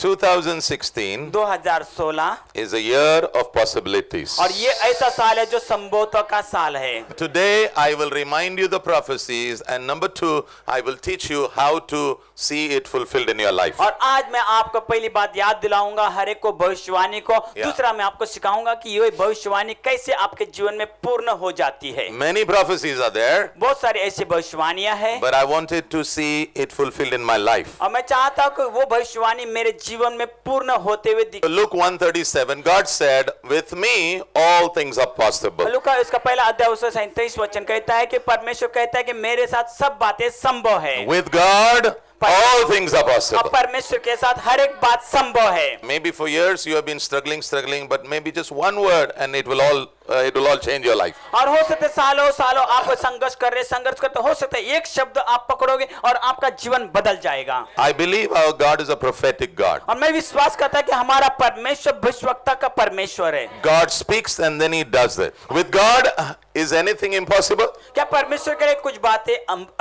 2016 2016 is a year of possibilities. और ये ऐसा साल है जो संभवतः का साल है। Today I will remind you the prophecies, and number 2, I will teach you how to see it fulfilled in your life. और आज मैं आपको पहली बात याद दिलाऊंगा हर एक को भविष्यवाणी को। दूसरा मैं आपको सिखाऊंगा कि ये भविष्यवाणी कैसे आपके जीवन में पूर्ण हो जाती है। Many prophecies are there, बहुत सारी ऐसी भविष्यवाणियां हैं, but I wanted to see it fulfilled in my life. और मैं चाहता हूं कि वो भविष्यवाणी मेरे जीवन में पूर्ण होते हुए दिखे। Luke 1:37, God said, with me all things are possible. लूका इसका पहला अध्याय उसका 37 वचन कहता है कि परमेश्वर कहता है कि मेरे साथ सब बातें संभव है। With God all things are और possible. परमेश्वर के साथ हर एक बात संभव है। Maybe for years you have been struggling, but maybe just one word and it will all change your life. और हो सकते सालों सालों आप संघर्ष करते हो सकता है एक शब्द आप पकड़ोगे और आपका जीवन बदल जाएगा। I believe our God is a prophetic God. और मैं विश्वास करता हूं कि हमारा परमेश्वर भविष्यवक्ता का परमेश्वर है। God speaks and then he does it. With God, is anything impossible? क्या परमेश्वर के लिए कुछ बातें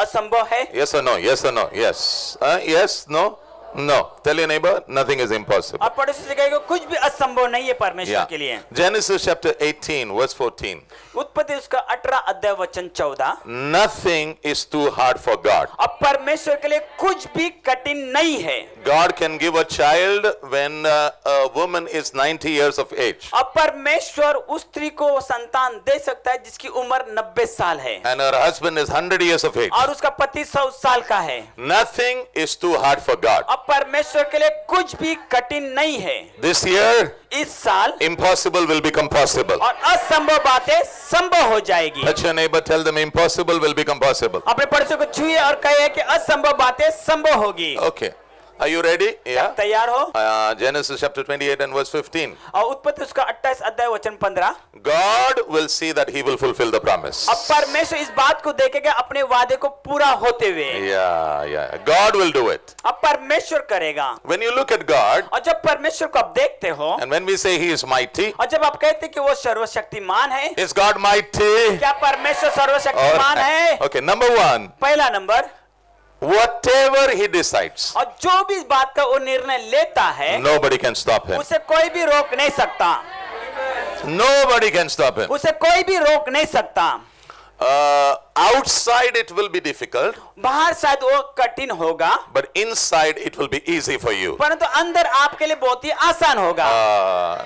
असंभव है? Yes or no? Yes or no? Yes. Yes? No? No. Tell your neighbor, nothing is impossible. और पड़ोसी से कहेगा कुछ भी असंभव नहीं है परमेश्वर के लिए। Genesis chapter 18 verse 14. उत्पत्ति उसका 18 अध्याय वचन 14। Nothing is too hard for God. अब परमेश्वर के लिए कुछ भी कठिन नहीं है। God can give a child when a woman is 90 years of age. अब परमेश्वर उस स्त्री को संतान दे सकता है जिसकी उम्र 90 साल है And her husband is 100 years of age. और उसका पति 100 साल का है। Nothing is too hard for God. अब परमेश्वर के लिए कुछ भी कठिन नहीं है। This year, इस साल impossible will become possible. और असंभव बातें संभव हो जाएगी। Touch your neighbor, tell them impossible will become possible. अपने पड़ोसी को छुइए और कहिए कि असंभव बातें संभव होगी। Okay. Are you ready? Yeah. तैयार हो? Genesis chapter 28 and verse 15. और उत्पत्ति उसका 28 अध्याय वचन 15। God will see that he will fulfill the promise. अब परमेश्वर इस बात को देखेगा अपने वादे को पूरा होते हुए। Yeah. God will do it. अब परमेश्वर करेगा। When you look at God, और जब परमेश्वर को आप देखते हो and when we say he is mighty, और जब आप कहते हैं कि वो सर्वशक्तिमान है, is God mighty? क्या परमेश्वर सर्वशक्तिमान है? Okay, number 1, पहला नंबर, whatever he decides, और जो भी बात का वो निर्णय लेता है nobody can stop him. उसे कोई भी रोक नहीं सकता। Nobody can stop him. उसे कोई भी रोक नहीं सकता। Outside it will be difficult, बाहर शायद वो कठिन होगा, but inside it will be easy for you. परंतु अंदर आपके लिए बहुत ही आसान होगा।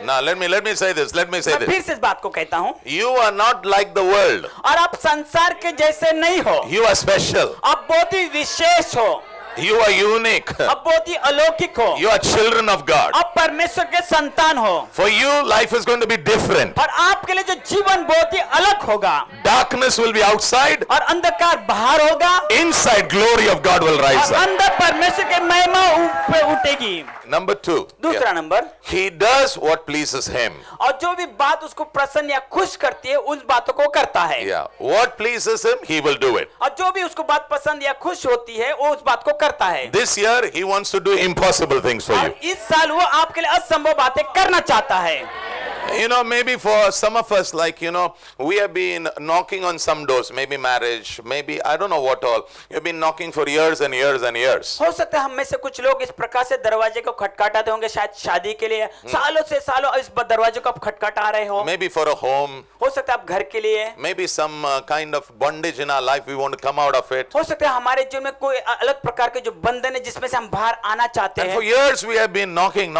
Now let me say this. Let me say मैं फिर this. से इस बात को कहता हूँ, You are not like the world. और आप संसार के जैसे नहीं हो, You are special. आप बहुत ही विशेष हो, You are unique. आप बहुत ही अलौकिक हो, You are children of God. आप परमेश्वर के संतान हो, For you, life is going to be different. और आपके लिए जो जीवन बहुत ही अलग होगा, Darkness will be outside. और अंधकार बाहर होगा, Inside, glory of God will rise और up. अंदर परमेश्वर की महिमा ऊपर उठेगी। Number 2. दूसरा Yeah. Number, He does what pleases him. और जो भी बात उसको प्रसन्न या खुश करती है उस बातों को करता है। Yeah. What pleases him, he will do it. और जो भी उसको बात पसंद या खुश होती है वो उस बात को करता है। This year, he wants to do impossible things for और you. इस साल वो आपके लिए असंभव बातें करना चाहता है। You know, maybe for some of us, like, you know, we have been knocking on some doors, maybe marriage, maybe, I don't know what all. You've been knocking for years and years and years. हो सकता है हम में से कुछ लोग इस प्रकार से दरवाजे को खटखटाते होंगे, शायद शादी के लिए सालों से सालों इस दरवाजे को आप खटखटा रहे हो। Maybe for a home, हो सकता है आप घर के लिए, maybe some kind of bondage in our life, we want to come out of it. हो सकता है हमारे जीवन में कोई अलग प्रकार के जो बंधन है जिसमें से हम बाहर आना चाहते And हैं। for years, we have been knocking.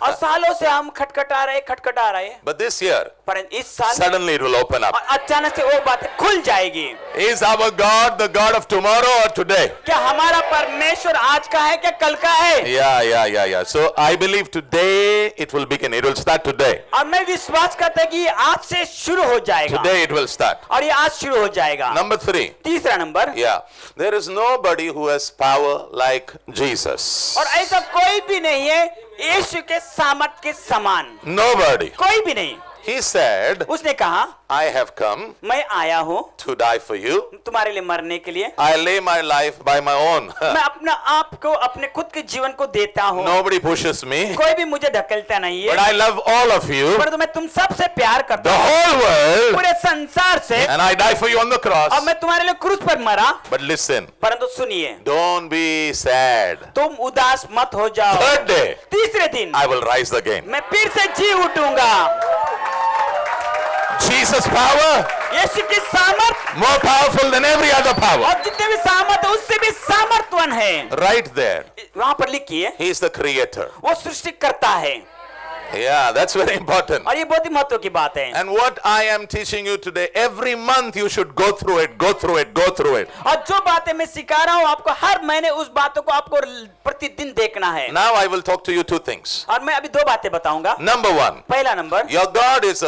और सालों से हम खटखटा रहे, But this year, पर इस साल suddenly it will open up. और अचानक से वो बातें खुल जाएगी। Is our God the God of tomorrow or today? क्या हमारा परमेश्वर आज का है क्या कल का है? Yeah. So I believe today it will begin. It will start today. और मैं विश्वास करता हूं कि ये आज से शुरू हो जाएगा। Today it will start. और ये आज शुरू हो जाएगा। Number 3. तीसरा number, Yeah. There is nobody who has power like Jesus. और ऐसा कोई भी नहीं है यीशु के सामर्थ के समान। Nobody. कोई भी नहीं। He said, उसने कहा I have come मैं आया हूँ to die for you. तुम्हारे लिए मरने के लिए, I lay my life by my own. मैं अपना आप को अपने खुद के जीवन को देता हूँ, Nobody pushes me. कोई भी मुझे ढकेलता नहीं But है, I love all of you, परंतु मैं तुम सबसे प्यार करता the हूँ whole world, पूरे संसार से, and I die for you on the और cross. मैं तुम्हारे लिए क्रूस पर मरा। But listen, परंतु सुनिए, don't be sad. तुम उदास मत हो जाओ, Third day, तीसरे दिन I will rise again. मैं फिर से जी उठूंगा। Jesus' power, यीशु की सामर्थ more powerful than every other power. और जितने भी सामर्थ है उससे भी सामर्थवान है। Right there, वहां पर लिखिए, He is the creator. वो सृष्टि करता है, Yeah, that's very important. और ये बहुत ही महत्व की बात है। And what I am teaching you today, every month you should go through it, go through it, go through it. और जो बातें मैं सिखा रहा हूँ आपको, हर महीने उस बातों को आपको प्रतिदिन देखना है। Now I will talk to you two things. और मैं अभी दो बातें बताऊंगा। Number one, पहला number, your God is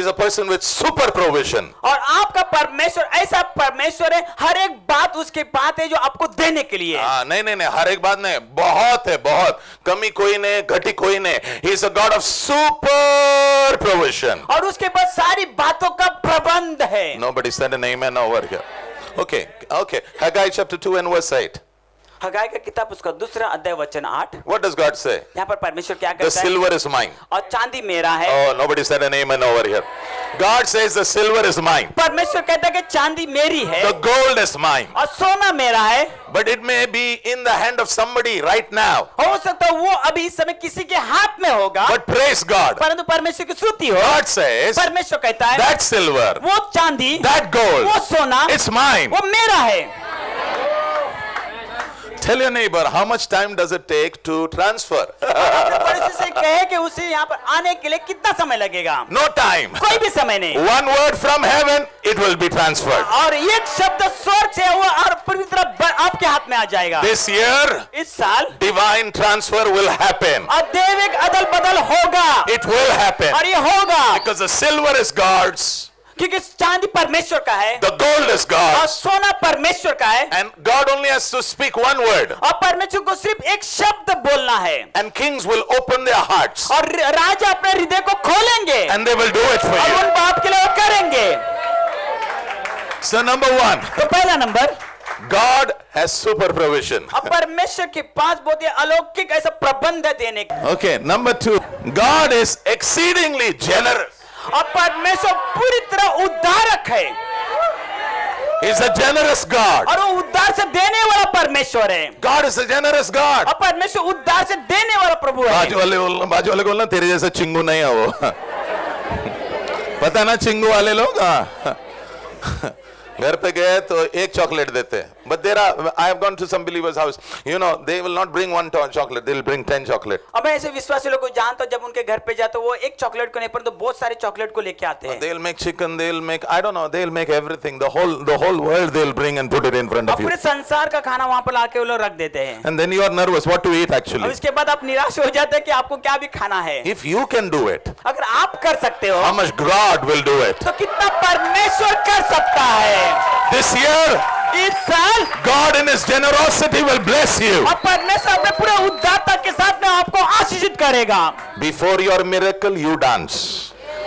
a person with super provision. और आपका परमेश्वर ऐसा परमेश्वर है, हर एक बात उसके पास है जो आपको देने के लिए है। नहीं, हर एक बात नहीं, बहुत है, बहुत, कमी कोई नहीं, घटी कोई नहीं. He is a God of super provision. और उसके पास सारी बातों का प्रबंध है। Nobody said an amen over here. Okay. Haggai chapter 2 and verse 8. हगाई का किताब उसका दूसरा अध्याय वचन 8। What does God say? यहाँ पर परमेश्वर क्या The कहता है? silver is mine. और चांदी मेरा है। Oh, nobody said an amen over here. God says the silver is mine. परमेश्वर कहता है कि चांदी मेरी है The gold is mine. और सोना मेरा है। But it may be in the hand of somebody right now. हो सकता है वो अभी इस समय किसी के हाथ में होगा, But praise God. परंतु परमेश्वर की स्तुति हो। God says परमेश्वर कहता है that silver, वो चांदी, that gold, वो सोना, it's mine. वो मेरा है। Tell your neighbor, how much time does it take to transfer? अपने पड़ोसी से कहे कि उसे यहाँ पर आने के लिए कितना समय लगेगा? No time. कोई भी समय नहीं। One word from heaven, it will be transferred. और एक शब्द स्वर्ग से हुआ और पूरी तरह आपके हाथ में आ जाएगा। This year, इस साल divine transfer will happen. और दैविक अदल बदल होगा, It will happen. और ये होगा, Because the silver is God's, क्योंकि चांदी परमेश्वर का है the gold is और God's, सोना परमेश्वर का है, and God only has to speak one word, और परमेश्वर को सिर्फ एक शब्द बोलना है, and kings will open their hearts, और राजा अपने हृदय को खोलेंगे and they will do it for और you. उन बात के लिए वो करेंगे। So number one, तो पहला number, God has super provision. अब परमेश्वर के पास बहुत ही अलौकिक ऐसा प्रबंध है देने का। Okay, number two, God is exceedingly generous. और परमेश्वर पूरी तरह उद्धारक है, He's a generous God. और वो उद्धार से देने वाला परमेश्वर है, God is a generous God. और परमेश्वर उद्धार से देने वाला प्रभु है। बाजू वाले को बोलना तेरे जैसा चिंगू नहीं है वो. पता ना चिंगू वाले लोग, घर पे गए तो एक चॉकलेट देते हैं. But there are, I have gone to some believers' house. You know, they will not bring one chocolate. They will bring 10 chocolate. अब मैं ऐसे विश्वासी लोगों को जानता हूं, जब उनके घर पे जाते वो एक चॉकलेट को नहीं परंतु बहुत सारे चॉकलेट को लेके आते हैं। They will make chicken. They will make, I don't know. They will make everything. The whole world they will bring and put it in front of you. पूरे संसार का खाना वहां पर लाके वो लोग रख देते हैं। And then you are nervous what to eat अब actually. इसके बाद आप निराश हो जाते हैं कि आपको क्या भी खाना है। If you can do it, अगर आप कर सकते हो how much God will do it? तो कितना परमेश्वर कर सकता है। This year, इस साल God in His generosity will bless you. और परमेश्वर अपने पूरे उद्धारता के साथ में आपको आशीषित करेगा। Before your miracle, you dance.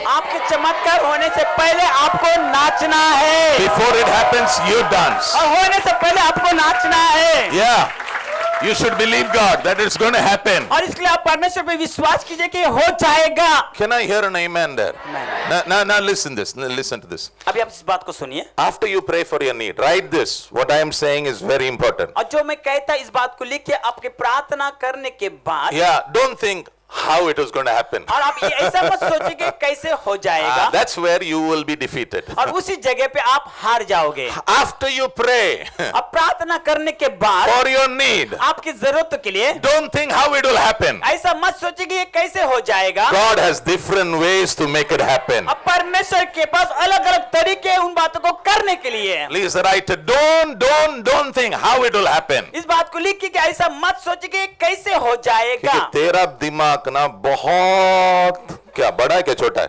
आपके चमत्कार होने से पहले आपको नाचना है, Before it happens, you dance. और होने से पहले आपको नाचना है। Yeah. You should believe God that it's going to happen. और इसलिए आप परमेश्वर पे विश्वास कीजिए कि हो जाएगा। Can I hear an amen there? Now listen this. Listen to this. अभी आप इस बात को सुनिए। After you pray for your need, write this. What I am saying is very important. और जो मैं कहता इस बात को लिख के आपके प्रार्थना करने के बाद, Yeah, don't think how it is going to happen. और आप ये ऐसा मत सोचिए कि कैसे हो जाएगा, That's where you will be defeated. और उसी जगह पे आप हार जाओगे। After you pray अब प्रार्थना करने के बाद for your need, आपकी जरूरत के लिए don't think how it will happen. ऐसा मत सोचिए कि ये कैसे हो जाएगा। God has different ways to make it happen. अब परमेश्वर के पास अलग अलग तरीके हैं उन बातों को करने के लिए। Please write it. Don't think how it will happen. इस बात को लिखिए कि ऐसा मत सोचिए कि ये कैसे हो जाएगा। क्योंकि तेरा दिमाग ना बहुत क्या बड़ा है क्या छोटा है?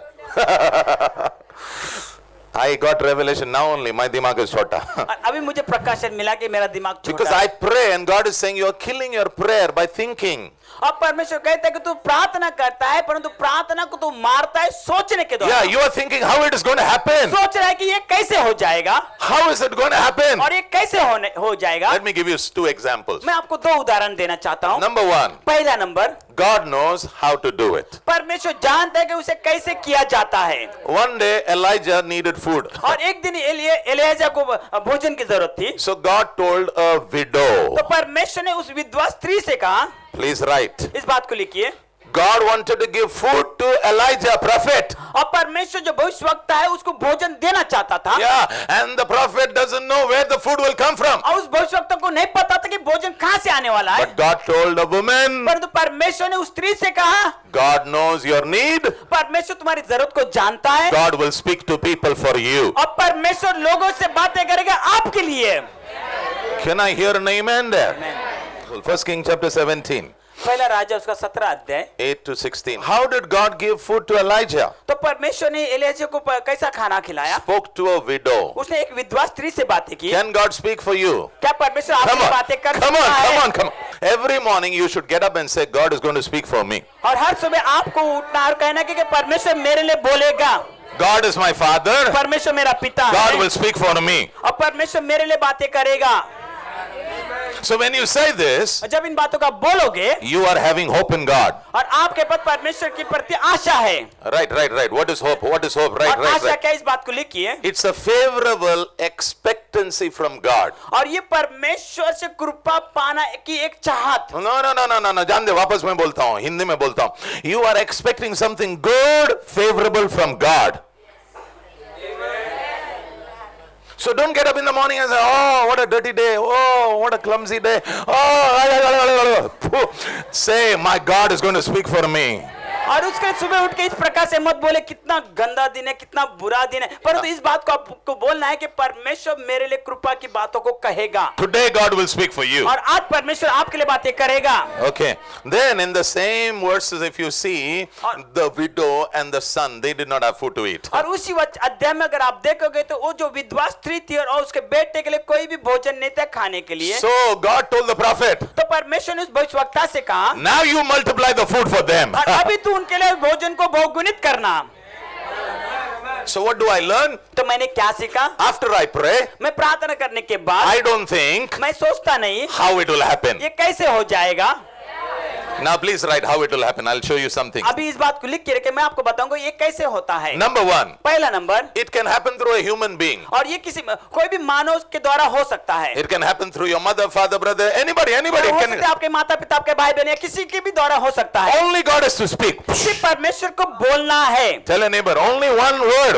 I got revelation now only. My दिमाग is छोटा. अभी मुझे प्रकाशन मिला कि मेरा दिमाग छोटा Because है। I pray and God is saying you are killing your prayer by thinking. अब परमेश्वर कहता है कि तू प्रार्थना करता है परंतु प्रार्थना को तू मारता है सोचने के Yeah, द्वारा। you are thinking how it is going to happen. सोच रहा है कि ये कैसे हो जाएगा How is it going to happen? और ये कैसे हो जाएगा। Let me give you 2 examples. मैं आपको 2 उदाहरण देना चाहता हूँ। Number 1, पहला number, God knows how to do it. परमेश्वर जानता है कि उसे कैसे किया जाता है। One day Elijah needed food. और एक दिन एलियाजा को भोजन की जरूरत थी, So God told a widow, तो परमेश्वर ने उस विधवा स्त्री से कहा, please write. इस बात को लिखिए। God wanted to give food to Elijah, prophet. और परमेश्वर जो भविष्यवक्ता है उसको भोजन देना चाहता था। Yeah, and the prophet doesn't know where the food will come from. और उस भविष्यवक्ता को नहीं पता था कि भोजन कहाँ से आने वाला है। But God told a woman, परंतु परमेश्वर ने उस स्त्री से कहा, God knows your need. परमेश्वर तुम्हारी जरूरत को जानता है God will speak to people for you. और परमेश्वर लोगों से बातें करेगा आपके लिए। Can I hear an amen there? First King chapter 17, पहला राजा उसका 17 अध्याय 8 to 16. How did God give food to Elijah? तो परमेश्वर ने एलियाजा को कैसा खाना खिलाया। Spoke to a widow. उसने एक विधवा स्त्री से बातें की। Can God speak for you? क्या परमेश्वर Come आपसे on, बातें कर come on, सकता come है? on, come on. Every morning you should get up and say, God is going to speak for me. और हर सुबह आपको उठना और कहना कि परमेश्वर मेरे लिए बोलेगा। God is my father. परमेश्वर मेरा पिता God है will speak for me. और परमेश्वर मेरे लिए बातें करेगा। So when you say this, जब इन बातों का बोलोगे you are having hope in God. और आपके पास परमेश्वर के प्रति आशा है। Right, right, right. What is hope? What is hope? Right, और right, आशा right. क्या, इस बात को लिखिए। It's a favorable expectancy from God. और ये परमेश्वर से कृपा पाना की एक चाहत। No, no, no, no, no, no. जान दे, वापस मैं बोलता हूँ, हिंदी में बोलता हूँ. You are expecting something good, favorable from God. So don't get up in the morning and say, oh, what a dirty day. Oh, what a clumsy day. Oh, say, my God is going to speak for me. और उसके सुबह उठ के इस प्रकार से मत बोले कितना गंदा दिन है, कितना बुरा दिन है, परंतु इस बात को आपको बोलना है कि परमेश्वर मेरे लिए कृपा की बातों को कहेगा। Today God will speak for you. और आज परमेश्वर आपके लिए बातें करेगा। Okay. Then in the same verses, if you see, the widow and the son, they did not have food to eat. और उसी अध्याय में अगर आप देखोगे तो वो जो विधवा स्त्री थी और उसके बेटे के लिए कोई भी भोजन नहीं था खाने के लिए। So God told the prophet, तो परमेश्वर ने उस भविष्यवक्ता से कहा, now you multiply the food for them. और अभी तू उनके लिए भोजन को बहुगुणित करना। So what do I learn? तो मैंने क्या सीखा? After I pray, मैं प्रार्थना करने के बाद I don't think मैं सोचता नहीं how it will happen. ये कैसे हो जाएगा। Now please write how it will happen. I'll show you something. अभी इस बात को लिख के रखे, मैं आपको बताऊंगा ये कैसे होता है। Number 1, पहला number, it can happen through a human being. और ये किसी कोई भी मानव के द्वारा हो सकता है। It can happen through your mother, father, brother, anybody. It हो can. सकता है आपके माता पिता, आपके भाई बहन या किसी के भी द्वारा हो सकता है। Only God has to speak. सिर्फ परमेश्वर को बोलना है। Tell a neighbor, only one word.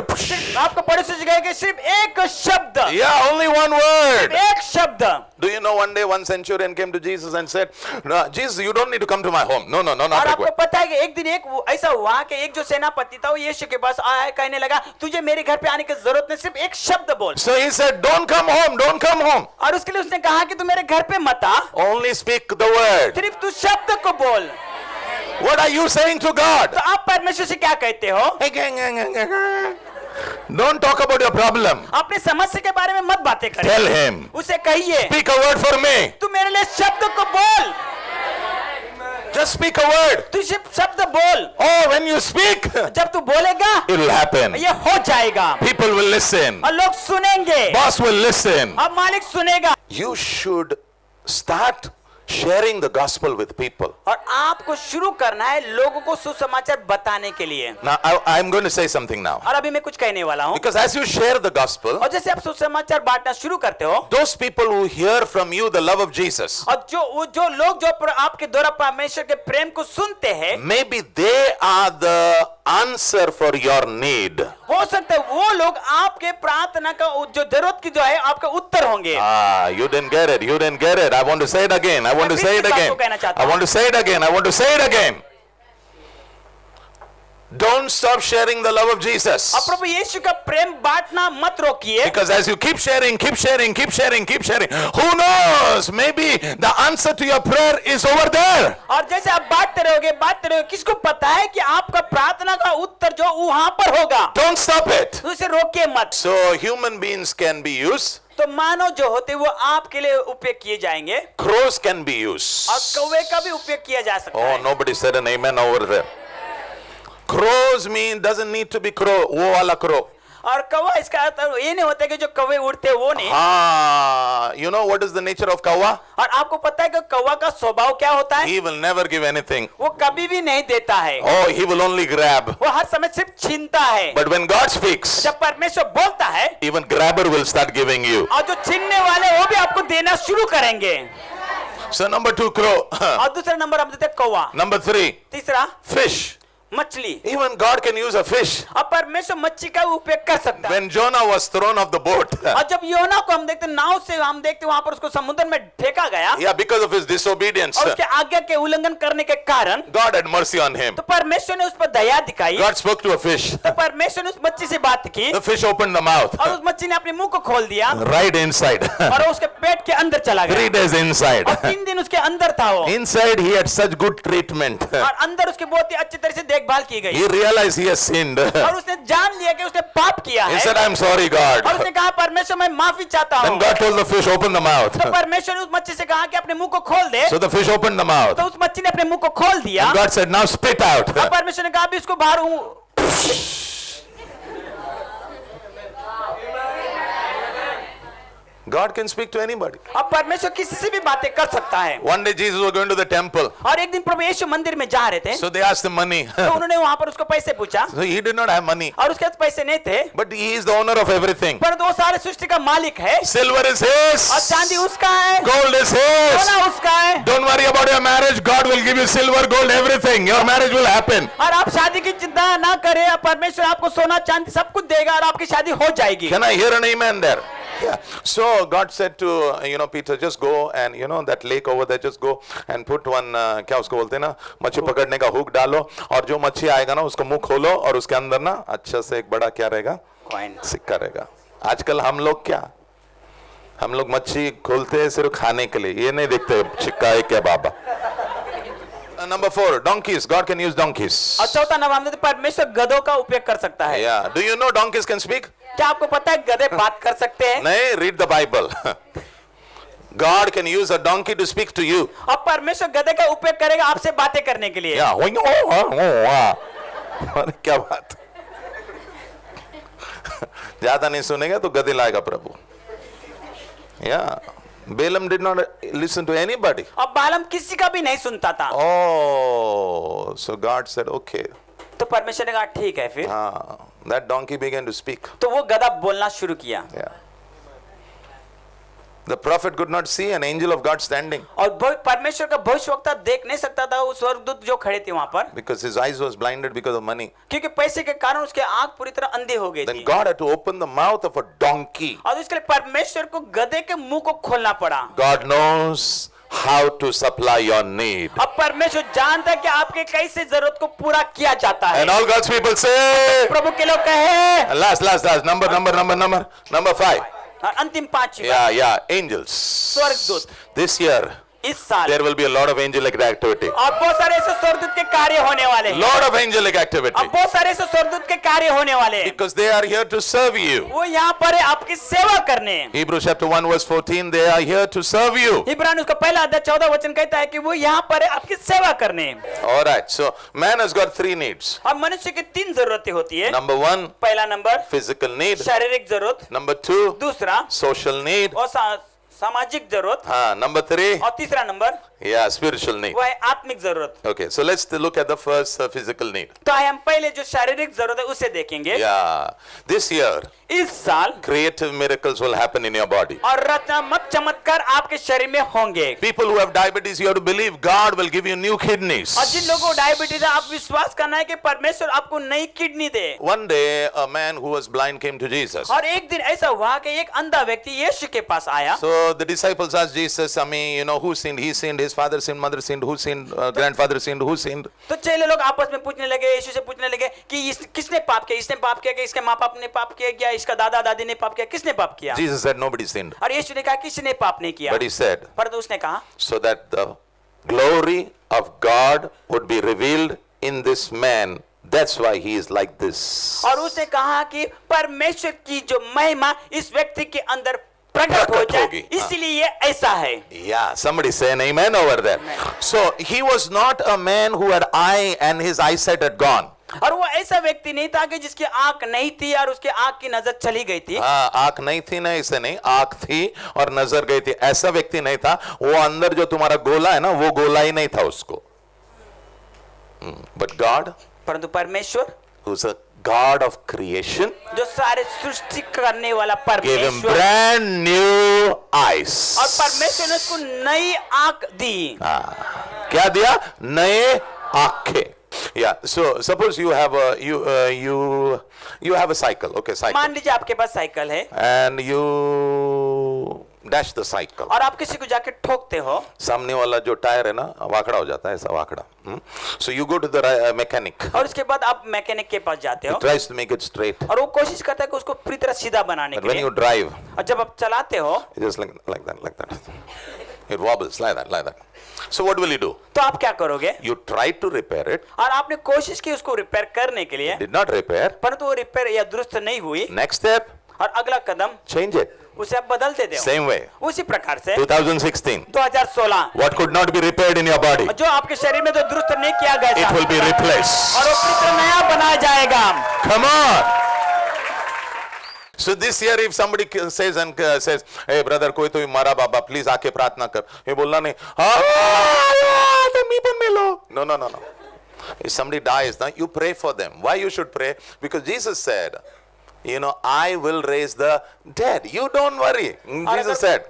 आपको पड़ोसी से कहेगा सिर्फ एक शब्द, Yeah, only one word. एक शब्द। Do you know one day one centurion came to Jesus and said, no, Jesus, you don't need to come to my home. No, no, no, और not आपको required. पता है कि एक दिन एक ऐसा हुआ कि एक जो सेनापति था वो यीशु के पास आया, कहने लगा तुझे मेरे घर पे आने की जरूरत नहीं, सिर्फ एक शब्द बोल। So he said, don't come home, don't come home. और उसके लिए उसने कहा कि तू मेरे घर पे मत आ, Only speak the word. सिर्फ तू शब्द को बोल। What are you saying to God? तो आप परमेश्वर से क्या कहते हो? Don't talk about your problem. अपने समस्या के बारे में मत बातें करें, Tell him. उसे कहिए Speak a word for me. तू मेरे लिए शब्द को बोल, Just speak a word. तू सिर्फ शब्द बोल। Oh, when you speak, जब तू बोलेगा it will happen. ये हो जाएगा People will listen. और लोग सुनेंगे Boss will listen. और मालिक सुनेगा। You should start sharing the gospel with people. और आपको शुरू करना है लोगों को सुसमाचार बताने के लिए। Now, I'm going to say something now. और अभी मैं कुछ कहने वाला हूँ। Because as you share the gospel, और जैसे आप सुसमाचार बांटना शुरू करते हो, those people who hear from you the love of Jesus, और जो लोग जो आपके द्वारा परमेश्वर के प्रेम को सुनते हैं, maybe they are the answer for your need. हो सकता है वो लोग आपके प्रार्थना का जो जरूरत की जो है आपका उत्तर होंगे। Ah, you didn't get it. You didn't get it. I want to say it again. I want to say it again. I want to say it again. I want to say it again. Don't stop sharing the love of Jesus. अब प्रभु यीशु का प्रेम बांटना मत रोकिए, Because as you keep sharing, who knows, maybe the answer to your prayer is over there. और जैसे आप बांटते रहोगे, किसको पता है कि आपका प्रार्थना का उत्तर जो वहां पर होगा। Don't stop it. उसे रोकिए मत। So human beings can be used. तो मानव जो होते वो आपके लिए उपयोग किए जाएंगे, Crows can be used. और कौवे का भी उपयोग किया जा सकता Oh, है। nobody said an amen over there. Crows doesn't need to be crow, वो वाला crow. और कौवा इसका अर्थ ये नहीं होता कि जो कौवे उड़ते वो नहीं। You know what is the nature of kawa? और आपको पता है कि कौवा का स्वभाव क्या होता है? He will never give anything. वो कभी भी नहीं देता है, Oh, he will only grab. वो हर समय सिर्फ छीनता है। But when God speaks, जब परमेश्वर बोलता है, even grabber will start giving you. और जो छीनने वाले वो भी आपको देना शुरू करेंगे। So number 2, crow. और दूसरा नंबर हम देते हैं कौवा। Number 3, तीसरा fish. मछली। Even God can use a fish. अब परमेश्वर मच्छी का उपयोग कर सकता है। When Jonah was thrown off the boat, और जब योना को हम देखते नाव से हम देखते वहां पर उसको समुद्र में फेंका गया, yeah, because of his disobedience, और उसके आज्ञा के उल्लंघन करने के कारण God had mercy on him. तो परमेश्वर ने उस पर दया दिखाई। God spoke to a fish. तो परमेश्वर ने उस मच्छी से बात की, The fish opened the mouth. और उस मच्छी ने अपने मुंह को खोल दिया, Right inside. और वो उसके पेट के अंदर चला 3 गया। days inside. और 3 दिन उसके अंदर था वो, Inside he had such good treatment. और अंदर उसकी बहुत ही अच्छी तरह से देखभाल की गई। He realized he has sinned. और उसने जान लिया कि उसने पाप किया He है, said, I'm sorry, God. और उसने कहा परमेश्वर मैं माफी चाहता Then हूँ। God told the fish, open the mouth. तो परमेश्वर ने उस मच्छी से कहा कि अपने मुंह को खोल दे। So the fish opened the mouth. तो उस मच्छी ने अपने मुंह को खोल दिया। And God said, now spit out. और परमेश्वर ने कहा अभी इसको बाहर God can speak to anybody. अब परमेश्वर किसी से भी बातें कर सकता है। One day Jesus was going to the temple. और एक दिन प्रभु यीशु मंदिर में जा रहे थे, So they asked him money. तो उन्होंने वहां पर उसको पैसे पूछा, So he did not have money. और उसके पास पैसे नहीं थे, But he is the owner of everything. परंतु वो सारे सृष्टि का मालिक है, Silver is और his. चांदी उसका है, Gold is his. सोना उसका है। Don't worry about your marriage. God will give you silver, gold, everything. Your marriage will happen. और आप शादी की चिंता ना करें, परमेश्वर आपको सोना चांदी सब कुछ देगा और आपकी शादी हो जाएगी। Can I hear an amen there? Yeah. So God said to Peter, just go and that lake over there, just go and put one क्या उसको बोलते हैं ना, मच्छी पकड़ने का हुक डालो, और जो मच्छी आएगा ना उसको मुंह खोलो, और उसके अंदर ना अच्छा से एक बड़ा क्या रहेगा, कॉइन, सिक्का रहेगा। आजकल हम लोग मच्छी खोलते हैं सिर्फ खाने के लिए, ये नहीं देखते सिक्का है क्या बाबा। Number 4, donkeys. God can use donkeys. और चौथा नंबर हम देते परमेश्वर गधों का उपयोग कर सकता है। Yeah. Do you know donkeys can speak? क्या आपको पता है गधे बात कर सकते हैं? नहीं, read the Bible. God can use a donkey to speak to you. अब परमेश्वर गधे का उपयोग करेगा आपसे बातें करने के लिए। Yeah. अरे क्या बात, ज्यादा नहीं सुनेगा तो गधे लाएगा प्रभु। Yeah. Balaam did not listen to anybody. अब बालम किसी का भी नहीं सुनता था। Oh, so God said, okay. तो परमेश्वर ने कहा ठीक है फिर। That donkey began to speak. तो वो गधा बोलना शुरू किया। Yeah. The prophet could not see an angel of God standing और परमेश्वर का भविष्यवक्ता देख नहीं सकता था उस स्वर्गदूत जो खड़े थे वहां पर, because his eyes was blinded because of money. क्योंकि पैसे के कारण उसके आंख पूरी तरह अंधी हो गई Then थी। God had to open the mouth of a donkey. और इसके लिए परमेश्वर को गधे के मुंह को खोलना पड़ा। God knows how to supply your need. अब परमेश्वर जानता है कि आपके कैसे जरूरत को पूरा किया जाता है। And all God's people say, प्रभु के लोग कहे, last, number 5. और अंतिम 5 Yeah, angels. स्वर्गदूत। This year, इस साल there will be a lot of angelic activity. और बहुत सारे ऐसे स्वर्गदूत के कार्य होने वाले हैं। Lot of angelic activity. अब बहुत सारे ऐसे स्वर्गदूत के कार्य होने वाले हैं। Because they are here to serve you. वो यहाँ पर है आपकी सेवा करने। Hebrews chapter 1 verse 14, they are here to serve you. इब्रानियों का पहला अध्याय 14 वचन कहता है कि वो यहाँ पर है आपकी सेवा करने। Alright, so man has got 3 needs. अब मनुष्य की 3 जरूरतें होती है। Number 1, पहला नंबर physical need. शारीरिक जरूरत, Number 2, दूसरा social need. और सामाजिक जरूरत, Number 3, और तीसरा नंबर yeah, spiritual need. वो है आत्मिक जरूरत। Okay, so let's look at the first physical need. तो हम पहले जो शारीरिक जरूरत है उसे देखेंगे। Yeah, this year, इस साल creative miracles will happen in your body. और रचनात्मक चमत्कार आपके शरीर में होंगे। People who have diabetes, you have to believe God will give you new kidneys. और जिन लोगों को डायबिटीज है आप विश्वास करना है कि परमेश्वर आपको नई kidney they. One day, a man who was blind came to Jesus. और एक दिन ऐसा हुआ कि एक अंधा व्यक्ति यीशु के पास आया। So the disciples asked Jesus, who sinned? He sinned, his his father sinned, mother sinned, who sinned, grandfather sinned, who sinned? तो चेले लोग आपस में पूछने लगे, यीशु से पूछने लगे कि किसने पाप किया? इसने पाप किया कि इसके माँ बाप ने पाप किया, क्या इसका दादा दादी ने पाप किया? किसने पाप किया? Jesus said nobody sinned. और यीशु ने कहा किसी ने पाप नहीं किया। But he said, परंतु उसने कहा so that the glory of God would be revealed in this man. That's why he is like this. और उसने कहा कि परमेश्वर की जो महिमा इस व्यक्ति के अंदर प्रकट हो जाए, इसलिए ये ऐसा है। Yeah, somebody say an amen over there. So he was not a man who had eye and his eyesight had gone. और वो ऐसा व्यक्ति नहीं था कि जिसकी आंख नहीं थी और उसके आंख की नजर चली गई थी। हाँ, आंख नहीं थी ना, इसे नहीं, आंख थी और नजर गई थी, ऐसा व्यक्ति नहीं था। वो अंदर जो तुम्हारा गोला है ना, वो गोला ही नहीं था उसको। But God, परंतु परमेश्वर who's a God of creation, जो सारे सृष्टि करने वाला gave him परमेश्वर, brand new eyes. और परमेश्वर ने उसको नई आंख दी। क्या दिया? नए आंखें। Yeah, so suppose you have a you have a cycle, okay, cycle, मान लीजिए आपके पास साइकिल है and you dash the cycle. और आप किसी को जाके ठोकते हो, सामने वाला जो टायर है ना, वाकड़ा हो जाता है, ऐसा वाकड़ा। So you go to the mechanic. और उसके बाद आप मैकेनिक के पास जाते He हो tries to make it straight. और वो कोशिश करता है कि उसको पूरी तरह सीधा बनाने But के when लिए। you drive, और जब आप चलाते हो it's just like that. It wobbles like that. So what will you do? तो आप क्या करोगे? You try to repair it. और आपने कोशिश की उसको रिपेयर करने के लिए, Did not repair. परंतु वो रिपेयर या दुरुस्त नहीं हुई। Next step, और अगला कदम change it. उसे आप बदल देते हो। Same way. उसी प्रकार से 2016. 2016 What could not be repaired in your body? जो आपके शरीर में तो दुरुस्त नहीं किया गया It था, will be replaced. और वो पूरी तरह नया बनाया जाएगा। Come on. So this year if somebody says says, hey brother, कोई तो मरा बाबा, please आके प्रार्थना कर, ये बोलना नहीं, no. If somebody dies, now you pray for them. Why you should pray? Because Jesus said, you know, I will raise the dead. You don't worry. Jesus said.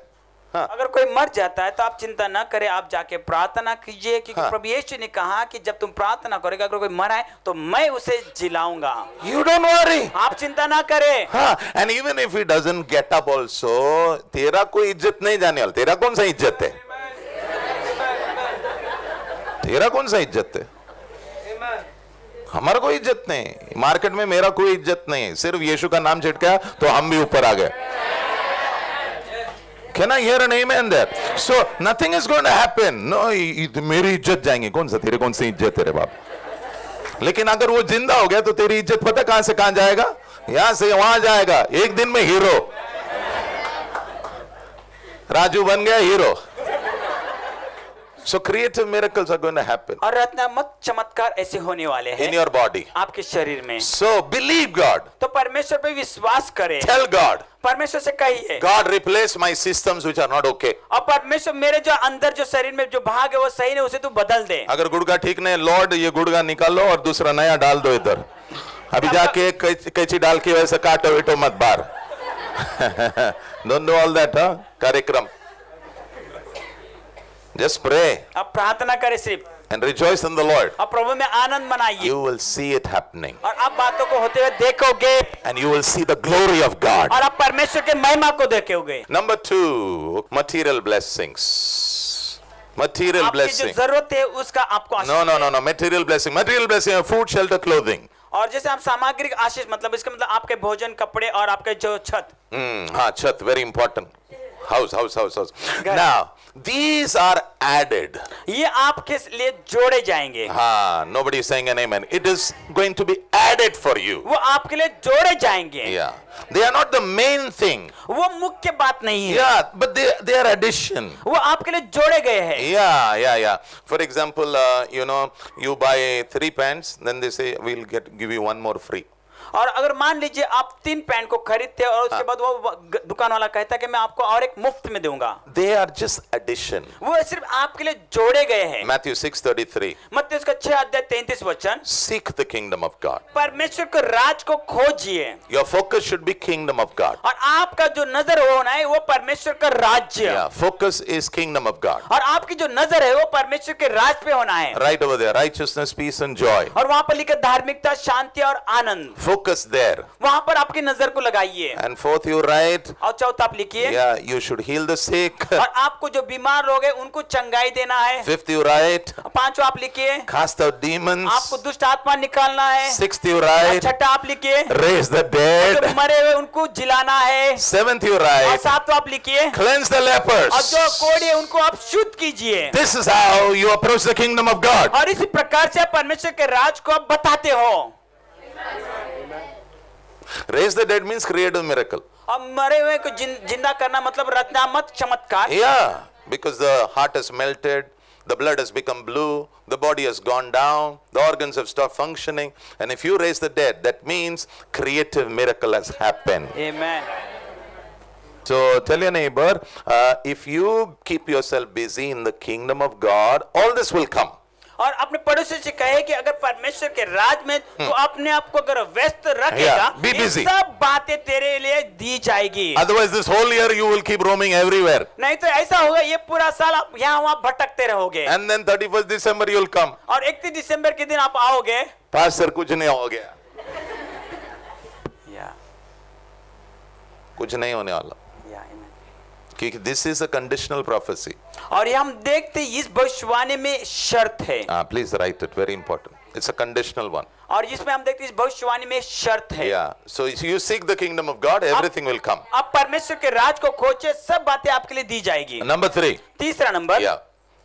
अगर कोई मर जाता है तो आप चिंता ना करें, आप जाके प्रार्थना कीजिए, क्योंकि प्रभु यीशु ने कहा कि जब तुम प्रार्थना करोगे, अगर कोई मरा है तो मैं उसे जिलाऊंगा। You don't worry. आप चिंता ना करें। And even if he doesn't get up also, तेरा कोई इज्जत नहीं जाने वाला। तेरा कौन सा इज्जत है? तेरा कौन सा इज्जत है? हमारा कोई इज्जत नहीं। मार्केट में मेरा कोई इज्जत नहीं, सिर्फ यीशु का नाम छिटका तो हम भी ऊपर आ गए। Can I hear an amen there? So nothing is going to happen. No, मेरी इज्जत जाएंगे। कौन सा तेरे, कौन सी इज्जत तेरे बाप? लेकिन अगर वो जिंदा हो गया तो तेरी इज्जत पता कहां से कहां जाएगा? यहां से वहां जाएगा। एक दिन में हीरो, राजू बन गया hero. So creative miracles are going to happen और रत्नात्मक चमत्कार ऐसे होने वाले हैं in your body. आपके शरीर में। So believe God. तो परमेश्वर पे विश्वास करें। Tell God, परमेश्वर से कहिए, God replace my systems which are not okay. और परमेश्वर मेरे जो अंदर जो शरीर में जो भाग है वो सही नहीं, उसे तू बदल दे। अगर गुड़गा ठीक नहीं, लॉर्ड ये गुड़गा निकालो और दूसरा नया डाल दो इधर। अभी जाके कैची डाल के वैसे काटो वेटो मत बार। Don't do all that, huh? कार्यक्रम। Just pray अब प्रार्थना करें सिर्फ, and rejoice in the Lord. और प्रभु में आनंद मनाइए, You will see it happening और आप बातों को होते हुए देखोगे, and you will see the glory of God. और आप परमेश्वर के महिमा को देखोगे। Number 2, material blessings. Material आपकी जो blessing. जरूरत है उसका आपको आशीष। No. Material blessing. Material blessing are food, shelter, clothing. और जैसे आप सामग्रिक आशीष, मतलब इसका मतलब आपके भोजन, कपड़े और आपके जो छत। हाँ, छत, very important. House. Now, these are added. ये आपके लिए जोड़े जाएंगे। हाँ, nobody is saying an amen. It is going to be added for you. वो आपके लिए जोड़े जाएंगे। Yeah. They are not the main thing. वो मुख्य बात नहीं है। Yeah, but they are addition. वो आपके लिए जोड़े गए हैं। Yeah. For example, you know, you buy 3 pants, then they say we'll give you one more free. और अगर मान लीजिए आप 3 पैंट को खरीदते हैं और उसके बाद वो दुकान वाला कहता है कि मैं आपको और एक मुफ्त में दूंगा। They are just addition. वो सिर्फ आपके लिए जोड़े गए हैं। Matthew 6:33. मत्ती उसका 6:33 Seek the kingdom of God. परमेश्वर के राज को खोजिए। Your focus should be kingdom of God. और आपका जो नजर होना है वो परमेश्वर का राज्य। Yeah, focus is kingdom of God. और आपकी जो नजर है वो परमेश्वर के राज पे होना है। Right over there, righteousness, peace and joy. और वहां पर लिखा धार्मिकता, शांति और आनंद। focus there. वहां पर आपकी नजर को लगाइए। And fourth, you write, और चौथा आप लिखिए, yeah, you should heal the sick. और आपको जो बीमार लोग हैं उनको चंगाई देना है। Fifth, you write, पांचवा आप लिखिए, cast out demons. आपको दुष्ट आत्मा निकालना है। Sixth, you write, छठा आप लिखिए, raise the जो dead. मरे हुए उनको जिलाना है। Seventh, you और write, सातवां आप लिखिए, cleanse the और lepers. जो कोढ़ी है उनको आप शुद्ध कीजिए। This is how you approach the kingdom of God. और इसी प्रकार से आप परमेश्वर के राज को आप बताते हो। Raise the dead means create a miracle. अब मरे हुए को जिंदा करना मतलब रत्नामत चमत्कार। Yeah, because the heart has melted, the blood has become blue, the body has gone down, the organs have stopped functioning, and if you raise the dead, that means creative miracle has happened. Amen. So tell your neighbor, if you keep yourself busy in the kingdom of God, all this will come. और अपने पड़ोसी से कहे कि अगर परमेश्वर के राज में तो अपने आप को अगर व्यस्त रखेगा, Yeah, be ये busy. सब बातें तेरे लिए दी जाएगी। Otherwise, this whole year you will keep roaming everywhere. नहीं तो ऐसा होगा, ये पूरा साल आप यहाँ वहाँ भटकते रहोगे। And then 31st December you will come. और 31 दिसंबर के दिन आप आओगे, Pastor, कुछ नहीं हो गया. कुछ नहीं होने वाला. क्योंकि this is a conditional prophecy. और ये हम देखते इस भविष्यवाणी में शर्त है। Please write it, very important. It's a conditional one. और जिसमें हम देखते इस भविष्यवाणी में शर्त है। Yeah. So if you seek the kingdom of God, everything will come. आप परमेश्वर के राज को खोजे, सब बातें आपके लिए दी जाएगी। Number 3. तीसरा नंबर, Yeah.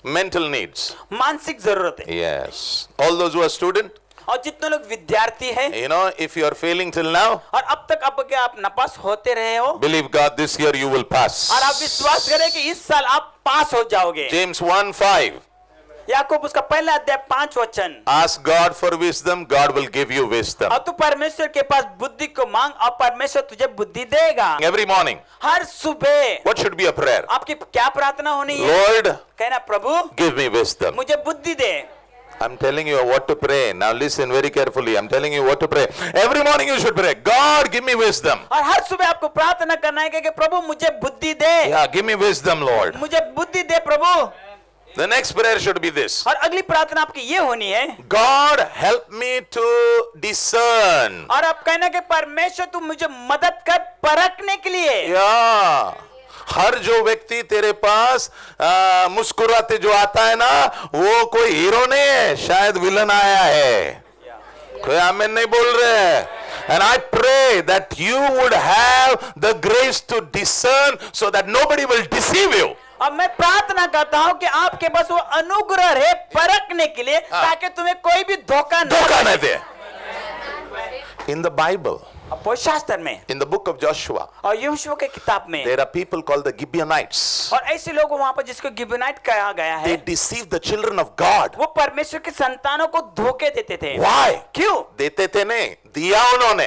Mental needs. मानसिक जरूरत है। Yes. All those who are student, और जितने लोग विद्यार्थी हैं, you know, if you are failing till now, और अब तक आप नापास होते रहे हो, believe God, this year you will pass. और आप विश्वास करें कि इस साल आप पास हो जाओगे। James 1:5. याकूब उसका पहला अध्याय 5 वचन, Ask God for wisdom, God will give you wisdom. और तू परमेश्वर के पास बुद्धि को मांग और परमेश्वर तुझे बुद्धि देगा। Every morning, हर सुबह what should be a prayer? आपकी क्या प्रार्थना होनी है? Lord, कहना, प्रभु give me wisdom. मुझे बुद्धि दे। I'm telling you what to pray. Now listen very carefully. I'm telling you what to pray. Every morning you should pray, God, give me wisdom. और हर सुबह आपको प्रार्थना करना है कि प्रभु मुझे बुद्धि दे। Yeah, give me wisdom, Lord. मुझे बुद्धि दे प्रभु। The next prayer should be this. और अगली प्रार्थना आपकी ये होनी है, God, help me to discern. और आप कहना कि परमेश्वर तू मुझे मदद कर परखने के लिए। Yeah. हर जो व्यक्ति तेरे पास मुस्कुराते जो आता है ना, वो कोई हीरो नहीं है, शायद विलन आया है। कोई आमीन नहीं बोल रहे हैं। And I pray that you would have the grace to discern so that nobody will deceive you. अब मैं प्रार्थना करता हूं कि आपके पास वो अनुग्रह है परखने के लिए, ताकि तुम्हें कोई भी धोखा न दे। In the Bible, शास्त्र में, in the book of Joshua, और यहोशू के किताब में, there are people called the Gibeonites. और ऐसे लोग वहां पर जिसको गिबनाइट कहा गया They है, deceived the children of God. वो परमेश्वर के संतानों को धोखे देते थे। Why? क्यों? देते थे नहीं, दिया उन्होंने,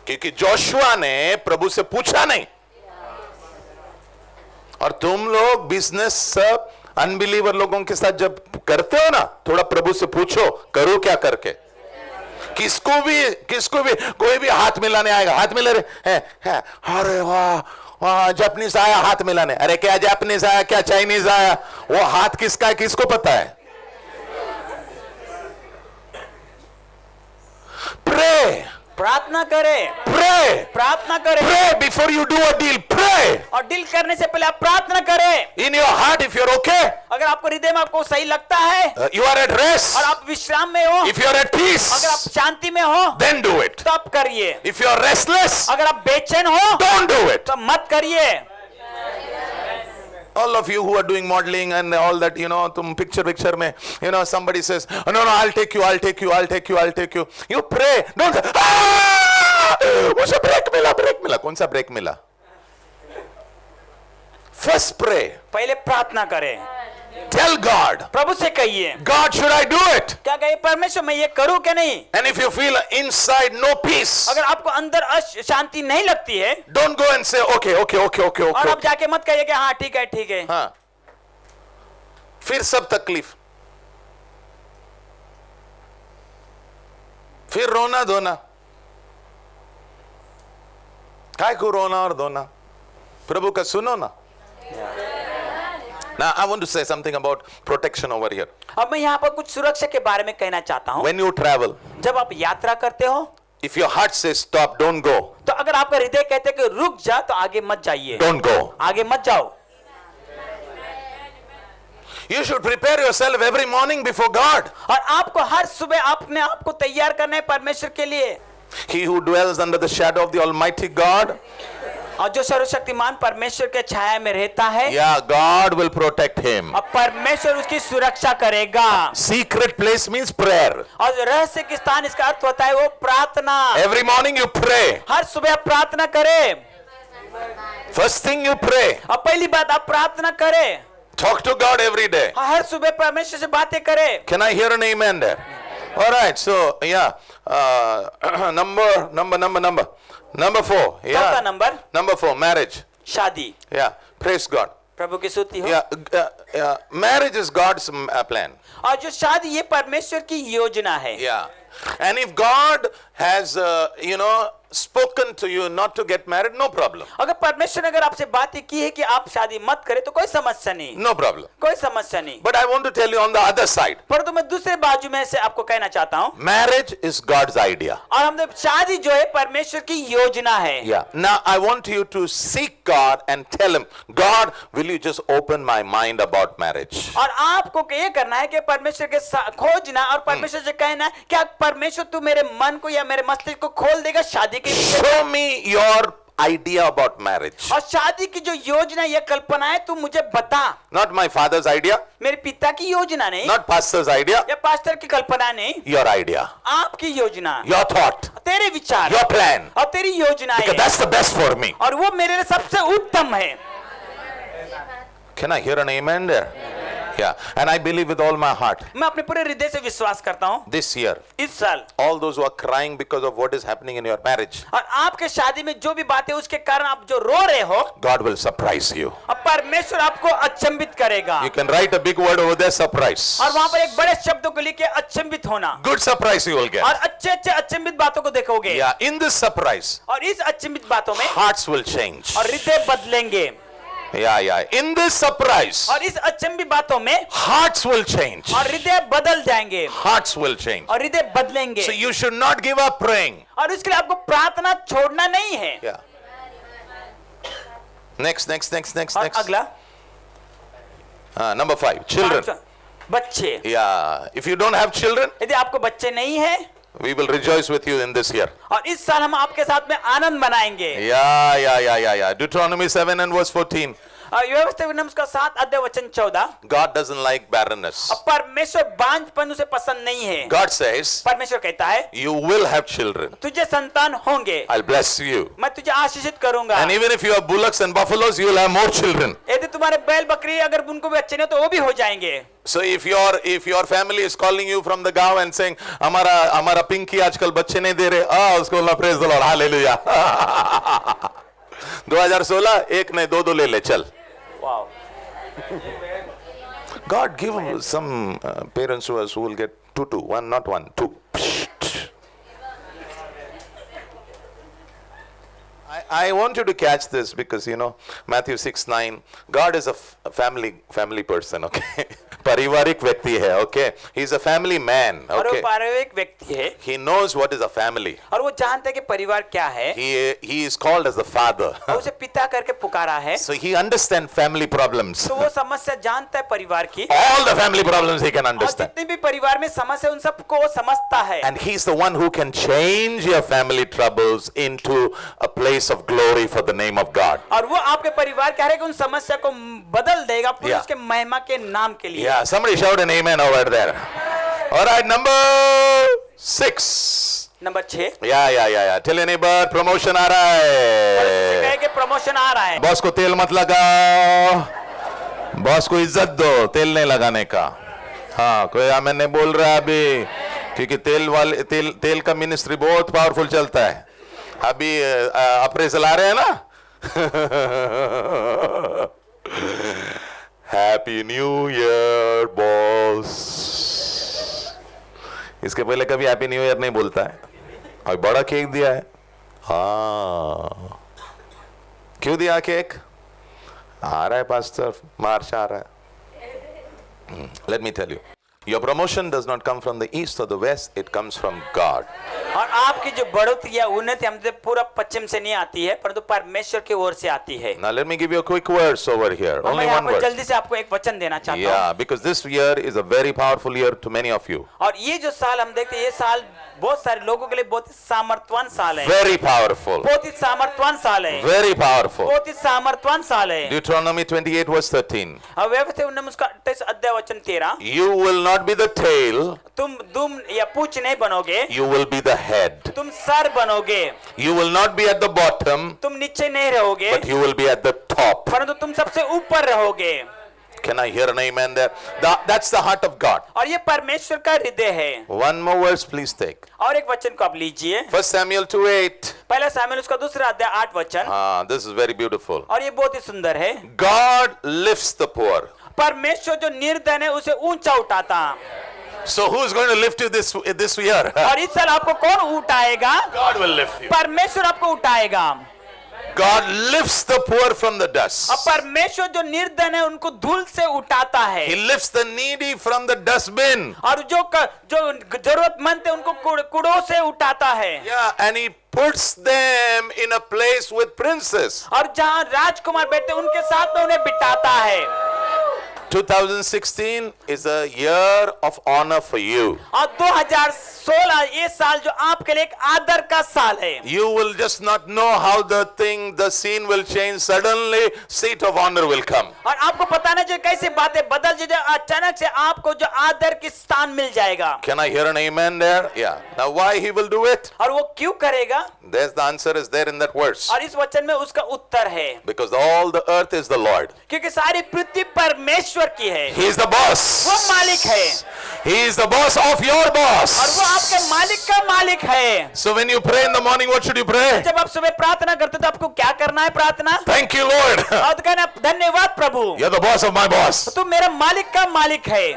क्योंकि जोशुआ ने प्रभु से पूछा नहीं। और तुम लोग बिजनेस सब अनबिलीवर लोगों के साथ जब करते हो ना, थोड़ा प्रभु से पूछो, करो क्या करके। किसको भी कोई भी हाथ मिलाने आएगा, हाथ मिला रहे हैं, अरे वाह जापानीज आया हाथ मिलाने, अरे क्या जापानीज आया, क्या चाइनीज आया, वो हाथ किसका है किसको पता है। Pray. प्रार्थना करे, Pray. प्रार्थना करे, Pray before you do a deal. Pray. और डील करने से पहले आप प्रार्थना करें। In your heart, if you're okay, अगर आपको हृदय में आपको सही लगता है, you are at rest. और आप विश्राम में हो, If you are at peace, अगर आप शांति में हो, then do it. तो आप करिए। If you are restless, अगर आप बेचैन हो, don't do it. तो मत करिए। All of you who are doing modeling and all that, you know, तुम picture में, you know, somebody says, oh, no, I'll take you. You pray. Don't say, मुझे ब्रेक मिला। कौन सा ब्रेक मिला? First pray. पहले प्रार्थना करें। Tell God. प्रभु से कहिए, God, should I do it? क्या कहिए, परमेश्वर मैं ये करूं क्या नहीं? And if you feel inside no peace, अगर आपको अंदर शांति नहीं लगती है, don't go and say, okay. और आप जाके मत कहिए कि हाँ ठीक है। हाँ, फिर सब तकलीफ, फिर रोना धोना, काय को रोना और धोना, प्रभु का सुनो ना। Now I want to say something about protection over here. अब मैं यहाँ पर कुछ सुरक्षा के बारे में कहना चाहता हूँ। When you travel, जब आप यात्रा करते हो, If your heart says stop, don't go. तो अगर आपका हृदय कहते कि रुक जा तो आगे मत जाइए, Don't go. आगे मत जाओ। You should prepare yourself every morning before God. और आपको हर सुबह अपने आप को तैयार करना है परमेश्वर के लिए। He who dwells under the shadow of the Almighty God, और जो सर्वशक्तिमान परमेश्वर के छाया में रहता है, yeah, God will protect him. और परमेश्वर उसकी सुरक्षा करेगा। Secret place means prayer. और रहस्य के स्थान इसका अर्थ होता है वो प्रार्थना। Every morning you pray. हर सुबह आप प्रार्थना करें, First thing you pray. और पहली बात आप प्रार्थना करें। Talk to God every day. हर सुबह परमेश्वर से बातें करें। Can I hear an amen there? All right, so yeah, number 4. चौथा Yeah, नंबर number 4, marriage. शादी। Yeah, praise God. प्रभु की स्तुति हो। Yeah, marriage is God's plan. और जो शादी ये परमेश्वर की योजना है। Yeah, and if God has, spoken to you not to get married, no problem. अगर परमेश्वर ने अगर आपसे बातें की है कि आप शादी मत करें तो कोई समस्या नहीं, No problem. कोई समस्या नहीं। But I want to tell you on the other side, परंतु मैं दूसरे बाजू में से आपको कहना चाहता हूँ, marriage is God's idea. और हम शादी जो है परमेश्वर की योजना है। Yeah. Now I want you to seek God and tell him, God, will you just open my mind about marriage? और आपको ये करना है कि परमेश्वर के खोजना और परमेश्वर से कहना क्या परमेश्वर तू मेरे मन को या मेरे मस्तिष्क को खोल देगा शादी के विषय में? Show me your idea about marriage. और शादी की जो योजना या कल्पना है तू मुझे बता। Not my father's idea, मेरे पिता की योजना नहीं, not pastor's idea, या पास्टर की कल्पना नहीं, your idea, आपकी योजना, your thought, तेरे विचार, your plan. और तेरी योजना Because है, that's the best for me. और वो मेरे लिए सबसे उत्तम है। Can I hear an amen there? Yeah. And I believe with all my heart, मैं अपने पूरे हृदय से विश्वास करता हूँ this year, इस साल, all those who are crying because of what is happening in your marriage, और आपके शादी में जो भी बातें उसके कारण आप जो रो रहे हो, God will surprise you. अब परमेश्वर आपको अचंभित करेगा। You can write a big word over there, surprise. और वहां पर एक बड़े शब्दों को लिखे अचंभित होना, Good surprise you will get. और अच्छे अच्छे अचंभित बातों को देखोगे। Yeah, in this surprise, और इस अचंभित बातों में hearts will change. और हृदय बदलेंगे। Yeah. In this surprise, और इस अचंभित बातों में hearts will change. और हृदय बदल जाएंगे, Hearts will change. और हृदय बदलेंगे। So you should not give up praying. और इसके लिए आपको प्रार्थना छोड़ना नहीं है। Yeah. Next. और अगला Number 5, children. बच्चे। Yeah. If you don't have children, यदि आपको बच्चे नहीं है, we will rejoice with you in this year. और इस साल हम आपके साथ में आनंद मनाएंगे। Yeah. Deuteronomy 7 and verse 14. व्यवस्था विनम्र का 7 अध्याय वचन 14। God doesn't like barrenness. अब परमेश्वर बांझपन उसे पसंद नहीं है। God says, परमेश्वर कहता है you will have children. तुझे संतान होंगे, I'll bless you. मैं तुझे आशीषित करूंगा। And even if you have bullocks and buffaloes, you will have more children. यदि तुम्हारे बैल बकरी अगर उनको भी अच्छे नहीं तो वो भी हो जाएंगे। So if your family is calling you from the गांव and saying हमारा पिंकी आजकल बच्चे नहीं दे रहे, उसको बोलना praise the Lord, hallelujah. 2016 एक नहीं दो ले ले चल. Wow. God give some parents to us who will get two, one, not one, two. I want you to catch this because Matthew 6:9. God is a family person. Okay, पारिवारिक व्यक्ति है. Okay, he's a family man. और वो Okay, पारिवारिक व्यक्ति है, he knows what is a family. और वो जानता है कि परिवार क्या है, He is called as the father. और उसे पिता करके पुकारा है, So he understands family problems. तो वो समस्या जानता है परिवार की, All the family problems he can और understand. जितने भी परिवार में समस्या उन सबको वो समझता है। And he's the one who can change your family troubles into a place of glory for the name of God. और वो आपके परिवार के हर एक उन समस्या को बदल देगा पूरे Yeah. उसके महिमा के नाम के लिए। Yeah, somebody shout an amen over there. All right, number 6. Number 6, Yeah. Tell your neighbor, promotion आ रहा है. कहे कि प्रमोशन आ रहा है। बॉस को तेल मत लगाओ, बॉस को इज्जत दो, तेल नहीं लगाने का. हाँ, कोई आमेन नहीं बोल रहा है अभी, क्योंकि तेल का मिनिस्ट्री बहुत पावरफुल चलता है. अभी अप्रेजल आ रहे हैं ना. Happy new year boss. इसके पहले कभी हैप्पी न्यू ईयर नहीं बोलता है. और बड़ा केक दिया है. हाँ, क्यों दिया केक? आ रहा है पास्टर, मार्च आ रहा है. Let me tell you, Your promotion does not come from the east or the west, it comes from God. और आपकी जो बढ़ोतरी या उन्नति हमसे पूरब पश्चिम से नहीं आती है परंतु परमेश्वर की ओर से आती है। Now let me give you a quick verse over here. और मैं Only यहाँ one पर verse. जल्दी से आपको एक वचन देना चाहता हूँ। Yeah, because this year is a very powerful year to many of you. और ये जो साल हम देखते हैं ये साल बहुत सारे लोगों के लिए बहुत ही सामर्थ्यवान साल है। Very powerful. बहुत ही सामर्थ्यवान साल है। Very powerful. बहुत ही सामर्थ्यवान साल है। Deuteronomy 28 verse 13. और व्यवस्था 28 अध्याय वचन 13। You will not be the tail, तुम दुम या पूंछ नहीं बनोगे, you will be the head. तुम सर बनोगे। You will not be at the bottom, तुम नीचे नहीं रहोगे but you will be at the top. परंतु तुम सबसे ऊपर रहोगे। Can I hear an amen there? That's the heart of God. और ये परमेश्वर का हृदय है। One more verse please take. और एक वचन को आप लीजिए। 1 Samuel 2:8. पहला सामुएल उसका दूसरा अध्याय 8 वचन। This is very beautiful. और ये बहुत ही सुंदर है। God lifts the poor. परमेश्वर जो निर्धन है उसे ऊंचा उठाता। So who is going to lift you this year? और इस साल आपको कौन उठाएगा? God will lift you. परमेश्वर आपको उठाएगा। God lifts the poor from the अब dust. परमेश्वर जो निर्धन है उनको धूल से उठाता है। He lifts the needy from the dustbin. और जो जरूरतमंद है उनको कूड़ों से उठाता है। Yeah, and he puts them in a place with princes. और जहाँ राजकुमार बैठते उनके साथ में उन्हें बिठाता है। 2016 is a year of honor for you. और 2016 ये साल जो आपके लिए एक आदर का साल है। You will just not know how the scene will change. Suddenly, seat of honor will come. और आपको पता नहीं जो कैसी बातें बदल जाए, अचानक से आपको जो आदर की स्थान मिल जाएगा। Can I hear an amen there? Yeah. Now, why he will do it? और वो क्यों करेगा? There's the answer is there in that verse. और इस वचन में उसका उत्तर है। Because all the earth is the Lord. क्योंकि सारी पृथ्वी परमेश्वर की है। He is the boss. वो मालिक है। He is the boss of your और boss. वो आपके मालिक का मालिक है। So when you pray in the morning, what should you pray? जब आप सुबह प्रार्थना करते तो आपको क्या करना है प्रार्थना? Thank you, Lord. और कहना धन्यवाद प्रभु। You're the boss of my boss. तू मेरा मालिक का मालिक है।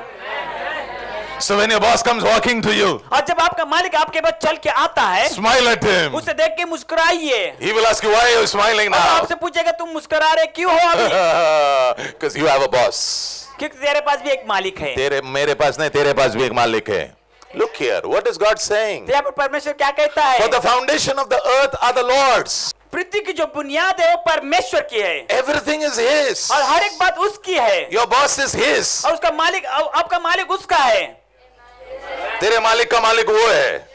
So when your boss comes walking to you, और जब आपका मालिक आपके पास चल के आता है, smile at him. उसे देख के मुस्कुराइए। He will ask you, why are you smiling और now? आपसे पूछेगा तुम मुस्कुरा रहे क्यों हो अभी? Because you have a boss. क्योंकि तेरे पास भी एक मालिक है। मेरे पास नहीं, तेरे पास भी एक मालिक है. Look here, what is God saying? यहाँ पर परमेश्वर क्या कहता है? For the foundation of the earth are the Lord's. पृथ्वी की जो बुनियाद है वो परमेश्वर की है। Everything is His. और हर एक बात उसकी है। Your boss is His. और उसका मालिक, आपका मालिक उसका है। तेरे मालिक का मालिक वो है.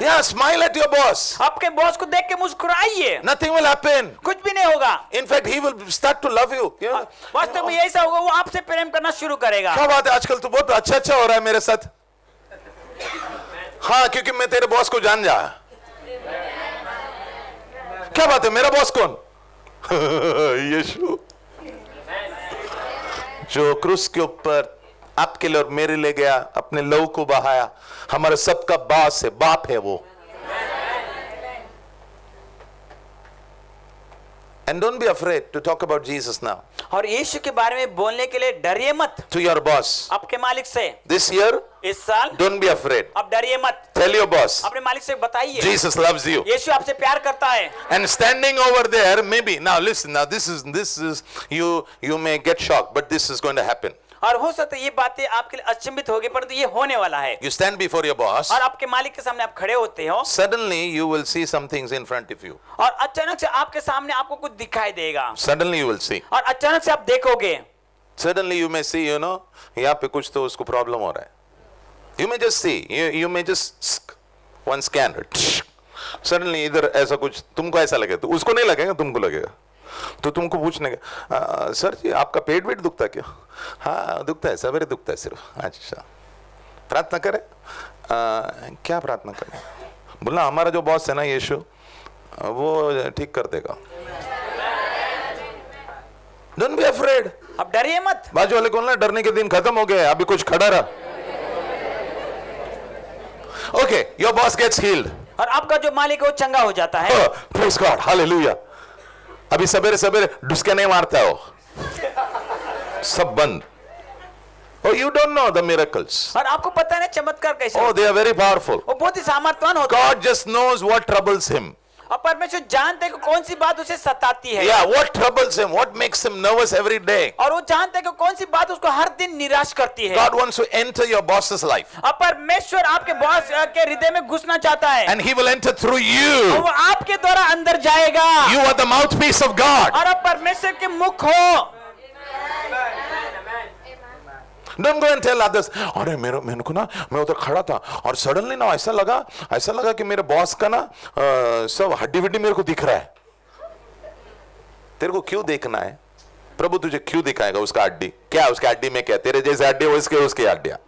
Yeah, smile at your boss. आपके बॉस को देख के मुस्कुराइए। Nothing will happen. कुछ भी नहीं होगा। In fact, he will start to love you. You know? वास्तव में ऐसा होगा, वो आपसे प्रेम करना शुरू करेगा। क्या बात है, आजकल तो बहुत अच्छा हो रहा है मेरे साथ. हाँ, क्योंकि मैं तेरे बॉस को जान जा. क्या बात है, मेरा बॉस कौन? यीशु, जो क्रूस के ऊपर आपके लिए और मेरे लिए गया, अपने लहू को बहाया, हमारे सबका बॉस है, बाप है वो. And don't be afraid to talk about Jesus now. और यीशु के बारे में बोलने के लिए डरिए मत। To your boss. आपके मालिक से। This year, इस साल don't be afraid. अब डरिए मत। Tell your boss. अपने मालिक से बताइए। Jesus loves you. यीशु आपसे प्यार करता है। And standing over there, maybe, now listen, now this is, you may get shocked, but this is going to happen. और हो सकता है ये बातें आपके लिए अचंभित होगी, परंतु ये होने वाला है। You stand before your boss. और आपके मालिक के सामने आप खड़े होते हो। Suddenly you will see some things in front of you. और अचानक से आपके सामने आपको कुछ दिखाई देगा। Suddenly you will see. और अचानक से आप देखोगे। Suddenly you may see, यहाँ पे कुछ तो उसको प्रॉब्लम हो रहा है. You may just see. You may just one scanner. Suddenly इधर ऐसा कुछ तुमको ऐसा लगेगा, तो उसको नहीं लगेगा, तुमको लगेगा. तो तुमको पूछने का, सर जी आपका पेट वेट दुखता क्या? हाँ दुखता है, सवेरे दुखता है सिर्फ. अच्छा, प्रार्थना करें. क्या प्रार्थना करें? बोलना हमारा जो बॉस है ना यीशु, वो ठीक कर देगा. Don't be afraid. अब डरिए मत। बाजू वाले को बोलना डरने के दिन खत्म हो गए, अभी कुछ खड़ा रहा. Okay, your boss gets healed. और आपका जो मालिक है वो चंगा हो जाता है। Praise God, hallelujah. अभी सवेरे सवेरे डुसके नहीं मारता हो, सब बंद. Oh, you don't know the miracles. और आपको पता नहीं चमत्कार कैसे Oh, they are very powerful. वो बहुत ही सामर्थ्यवान होता है। God just knows what troubles him. और परमेश्वर जानते हैं कि कौन सी बात उसे सताती है। Yeah, what troubles him? What makes him nervous every day? और वो जानते हैं कि कौन सी बात उसको हर दिन निराश करती है। God wants to enter your boss's life, और परमेश्वर आपके बॉस के हृदय में घुसना चाहता है, and he will enter through और you. वो आपके द्वारा अंदर जाएगा। You are the mouthpiece of God. और आप परमेश्वर के मुख हो। Don't go and tell others. अरे मेरे को ना, मैं उधर खड़ा था और सडनली ना ऐसा लगा कि मेरे बॉस का ना सब हड्डी वड्डी मेरे को दिख रहा है। तेरे को क्यों देखना है? प्रभु तुझे क्यों दिखाएगा उसका हड्डी? क्या उसके हड्डी में क्या? तेरे जैसे हड्डी वो उसके हड्डियां।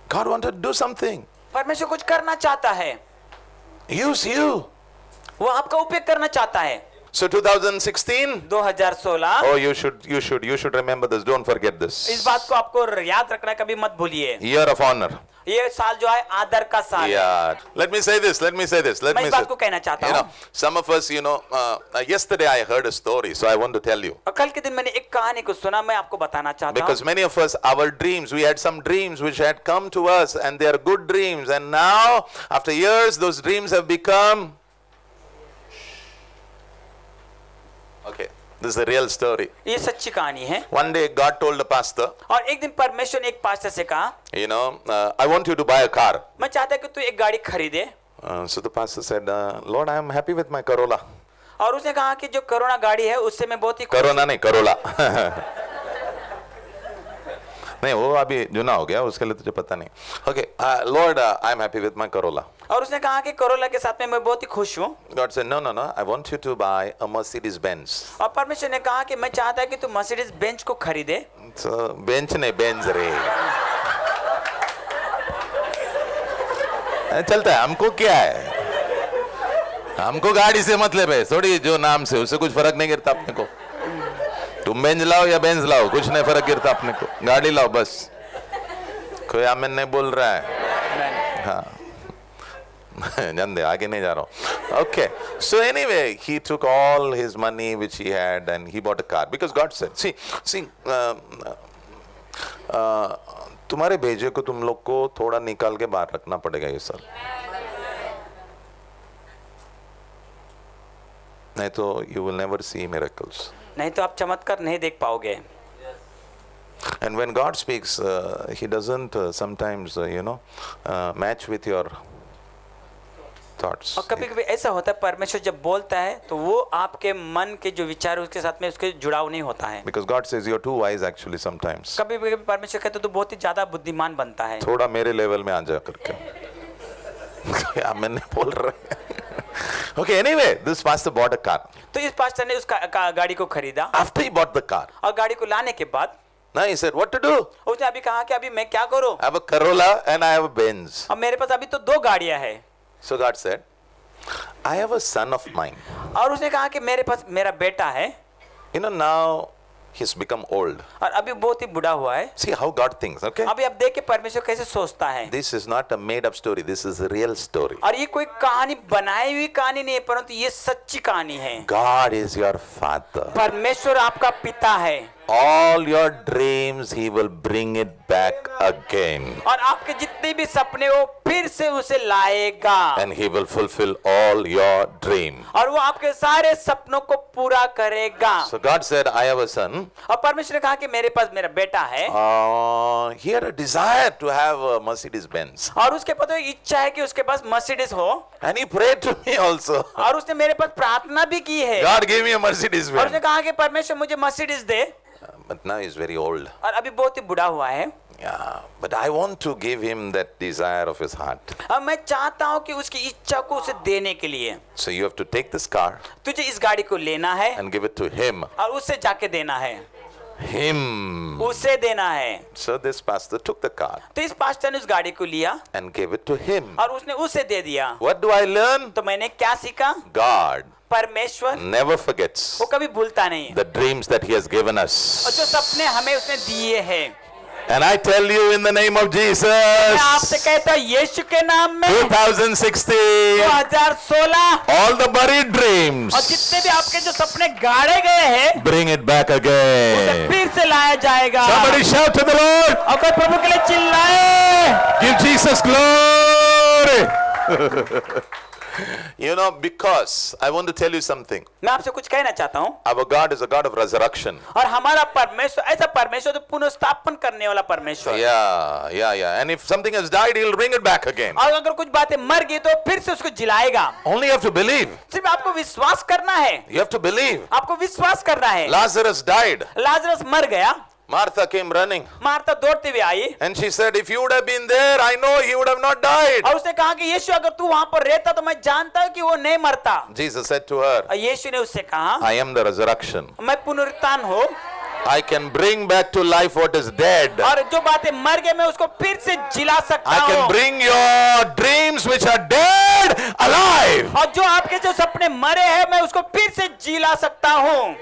God wanted to do something. परमेश्वर कुछ करना चाहता है, Use you. वो आपका उपयोग करना चाहता है। So 2016. 2016 Oh, you should remember this. Don't forget this. इस बात को आपको याद रखना है, कभी मत भूलिए। Year of honor. ये साल जो है आदर का साल है। Yeah. Let me say this. मैं इस बात को कहना चाहता हूँ। Some of us, yesterday I heard a story, so I want to tell you. और कल के दिन मैंने एक कहानी को सुना, मैं आपको बताना चाहता हूँ। Because many of us, our dreams, we had some dreams which had come to us, and they are good dreams, and now, after years, those dreams have become. Okay, this is a real story. ये सच्ची कहानी है। One day, God told the pastor, और एक दिन परमेश्वर ने एक पास्टर से कहा, I want you to buy a car. मैं चाहता हूं कि तू एक गाड़ी खरीदे। So the pastor said, Lord, I am happy with my Corolla. और उसने कहा कि जो कोरोना गाड़ी है उससे मैं बहुत ही Corona नहीं, Corolla. नहीं, वो अभी जुना हो गया, उसके लिए तुझे पता नहीं। Okay, Lord, I am happy with my Corolla. और उसने कहा कि कोरोला के साथ में मैं बहुत ही खुश हूँ। God said, no, I want you to buy a Mercedes Benz. और परमेश्वर ने कहा कि मैं चाहता है कि तू मर्सिडीज बेंच को खरीदे। So Benz नहीं, Benz रे। चलता है, हमको क्या है? हमको गाड़ी से मतलब है, थोड़ी जो नाम से, उससे कुछ फर्क नहीं गिरता अपने को। तुम बेंज लाओ या बेंज लाओ, कुछ नहीं फर्क गिरता अपने को, गाड़ी लाओ बस। कोई आमिन नहीं बोल रहा है। हाँ, जान दे, आगे नहीं जा रहा हूँ। Okay, so anyway, he took all his money which he had and he bought a car because God said, see, तुम्हारे भेजे को तुम लोग को थोड़ा निकाल के बाहर रखना पड़ेगा ये साल, नहीं तो you will never see miracles. नहीं तो आप चमत्कार नहीं देख पाओगे। And when God speaks, he doesn't sometimes match with your thoughts. और कभी-कभी ऐसा होता है, परमेश्वर जब बोलता है तो वो आपके मन के जो विचार है उसके साथ में उसके जुड़ाव नहीं होता है। Because God says you're too wise actually sometimes. कभी-कभी परमेश्वर कहते तो बहुत ही ज्यादा बुद्धिमान बनता है। थोड़ा मेरे लेवल में आ जा करके। क्या मैंने बोल रहा है? Okay, anyway, this pastor bought a car. तो इस पास्टर ने उस गाड़ी को खरीदा। After he bought the car, और गाड़ी को लाने के बाद now he said, what to do? उसने अभी कहा कि अभी मैं क्या करूं? I have a Corolla and I have a Benz. अब मेरे पास अभी तो दो गाड़ियां हैं। So God said, I have a son of mine. और उसने कहा कि मेरे पास मेरा बेटा है। Now he's become old. और अभी बहुत ही बूढ़ा हुआ है। See how God thinks, okay? अभी आप देखिए परमेश्वर कैसे सोचता है। This is not a made up story. This is a real story. और ये कोई कहानी बनाई हुई कहानी नहीं है, परंतु ये सच्ची कहानी है। God is your father. परमेश्वर आपका पिता है। All your dreams, he will bring it back again. और आपके जितने भी सपने हो फिर से उसे लाएगा। And he will fulfill all your dream. और वो आपके सारे सपनों को पूरा करेगा। So God said, I have a son. और परमेश्वर ने कहा कि मेरे पास मेरा बेटा है। He had a desire to have a Mercedes Benz. और उसके पास तो इच्छा है कि उसके पास मर्सिडीज हो। And he prayed to me also. और उसने मेरे पास प्रार्थना भी की है। God gave me a Mercedes और उसने Benz. कहा कि परमेश्वर मुझे Mercedes they. But now he's very old. और अभी बहुत ही बूढ़ा हुआ है। Yeah, but I want to give him that desire of his heart. अब मैं चाहता हूँ कि उसकी इच्छा को उसे देने के लिए So you have to take this car तुझे इस गाड़ी को लेना है and give it to him. और उससे जाके देना है। Him. उसे देना है। So this pastor took the car तो इस पास्टर ने उस गाड़ी को लिया and gave it to him. और उसने उसे दे दिया। What do I learn? तो मैंने क्या सीखा? God परमेश्वर never forgets वो कभी भूलता नहीं है। the dreams that he has given और us. जो सपने हमें उसने दिए हैं, And I tell you in the name of मैं आपसे Jesus, कहता हूँ यीशु के नाम में 2016, 2016 all the buried और dreams, जितने भी आपके जो सपने गाड़े गए हैं bring it back उसे again. फिर से लाया जाएगा। Somebody shout to the Lord. और कोई प्रभु के लिए चिल्लाए। Give Jesus glory. You know, because I want to tell you something. मैं आपसे कुछ कहना चाहता हूँ। Our God is a God of resurrection. और हमारा परमेश्वर ऐसा परमेश्वर जो पुनर्स्थापन करने वाला परमेश्वर। Yeah. And if something has died, He'll bring it back again. और अगर कुछ बातें मर गई तो फिर से उसको जिलाएगा। Only you have to believe. सिर्फ आपको विश्वास करना है। You have to believe. आपको विश्वास करना है। Lazarus died. लाजरस मर गया। Martha came running. मार्था दौड़ते हुए आई And she said, if you would have been there, I know he would have not died. और उसने कहा कि यीशु अगर तू वहां पर रहता तो मैं जानता हूं कि वो नहीं मरता। Jesus said to her, और यीशु ने उससे कहा I am the resurrection. मैं पुनरुत्थान हूँ I can bring back to life what is dead. और जो बातें मर गए मैं उसको फिर से जिला सकता I can हूँ bring your dreams which are dead alive. और जो आपके जो सपने मरे हैं मैं उसको फिर से जिला सकता हूँ।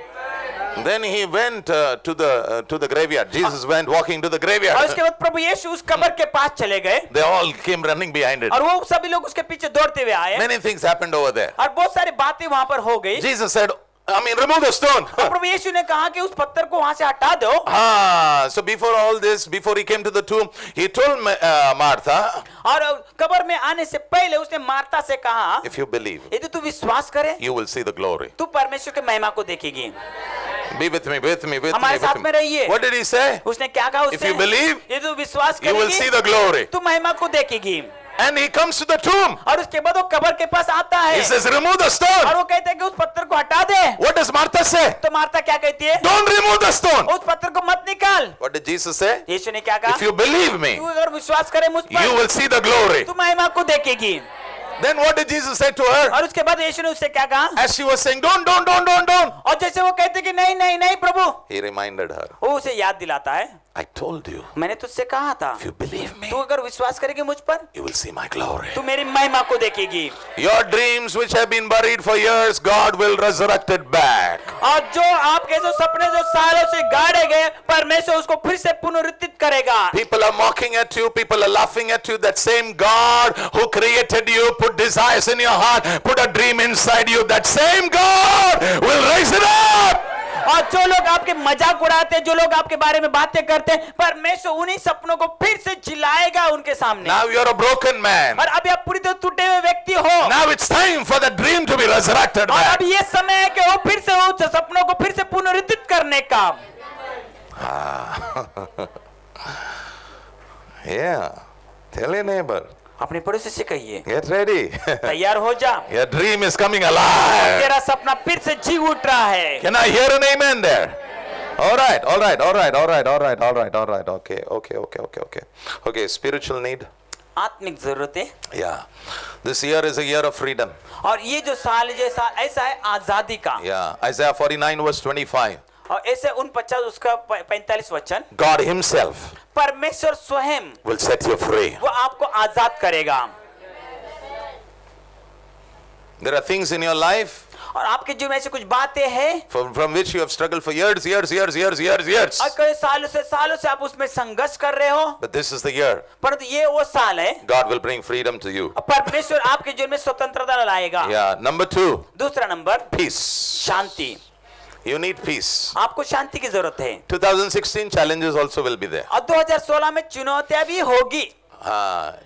Then he went to the graveyard. Jesus went walking to the और graveyard. उसके बाद प्रभु यीशु उस कब्र के पास चले गए They all came running behind it. और वो सभी लोग उसके पीछे दौड़ते हुए आए Many things happened over there. और बहुत सारी बातें वहां पर हो गई। Jesus said, remove the stone. और प्रभु यीशु ने कहा कि उस पत्थर को वहां से हटा दो। So before all this, before he came to the tomb, he told Martha, और कब्र में आने से पहले उसने मार्था से कहा if you believe, यदि तू विश्वास करे you will see the glory. तू परमेश्वर के महिमा को देखेगी। Be with me. हमारे साथ में रहिए। What did he say? उसने क्या कहा If you believe, यदि तू विश्वास you will करेगी see the glory. तू महिमा को देखेगी। And he comes to the tomb. और उसके बाद वो कब्र के पास आता है He says, remove the और stone. वो कहते हैं कि उस पत्थर को हटा दे। What does Martha say? तो मार्था क्या कहती है? Don't remove the stone. उस पत्थर को मत निकाल। What did Jesus say? यीशु ने क्या कहा? If you believe me, तू अगर विश्वास करे मुझ you पर will see the glory. तू महिमा को देखेगी। Then what did Jesus say to her? और उसके बाद यीशु ने उससे क्या कहा? As she was saying, don't. और जैसे वो कहते कि नहीं प्रभु, He reminded her, वो उसे याद दिलाता है I told you, मैंने तुझसे कहा था if you believe me, तू अगर विश्वास करेगी मुझ पर you will see my glory. तू मेरी महिमा को देखेगी। Your dreams which have been buried for years, God will resurrect it back. और जो आपके जो सपने जो सालों से गाड़े गए परमेश्वर उसको फिर से पुनरुत्थित करेगा। People are mocking at you, people are laughing at you. That same God who created you, put desires in your heart, put a dream inside you, that same God will raise it up. और जो लोग आपके मजाक उड़ाते हैं, जो लोग आपके बारे में बातें करते हैं, परमेश्वर उन्हीं सपनों को फिर से जिलाएगा उनके सामने। Now you are a broken man. और अभी आप पूरी तरह टूटे हुए व्यक्ति हो। Now it's time for the dream to be resurrected और back. अब ये समय है कि वो फिर से उस सपनों को फिर से पुनरुत्थित करने का। Yeah. Tell your neighbor. अपने पड़ोसी से कहिए Get ready. तैयार हो जा, Your dream is coming alive. तेरा सपना फिर से जी उठ रहा है। Can I hear an amen there? All right. Okay, spiritual need. आत्मिक जरूरतें। Yeah. This year is a year of freedom. और ये जो साल ऐसा है आजादी का। Yeah. Isaiah 49 verse 25. और ऐसे 49 उसका 45 वचन, God himself परमेश्वर स्वयं will set you free. वो आपको आजाद करेगा। There are things in your life और आपके जीवन में ऐसी कुछ बातें हैं from which you have struggled for years. और कई सालों से आप उसमें संघर्ष कर रहे हो, But this is the year परंतु ये वो साल है God will bring freedom to you. परमेश्वर आपके जीवन में स्वतंत्रता लाएगा। Yeah. Number 2, दूसरा number, peace. Shanti. You need peace. आपको शांति की जरूरत है। 2016 challenges also will be there. और 2016 में चुनौतियां भी होगी।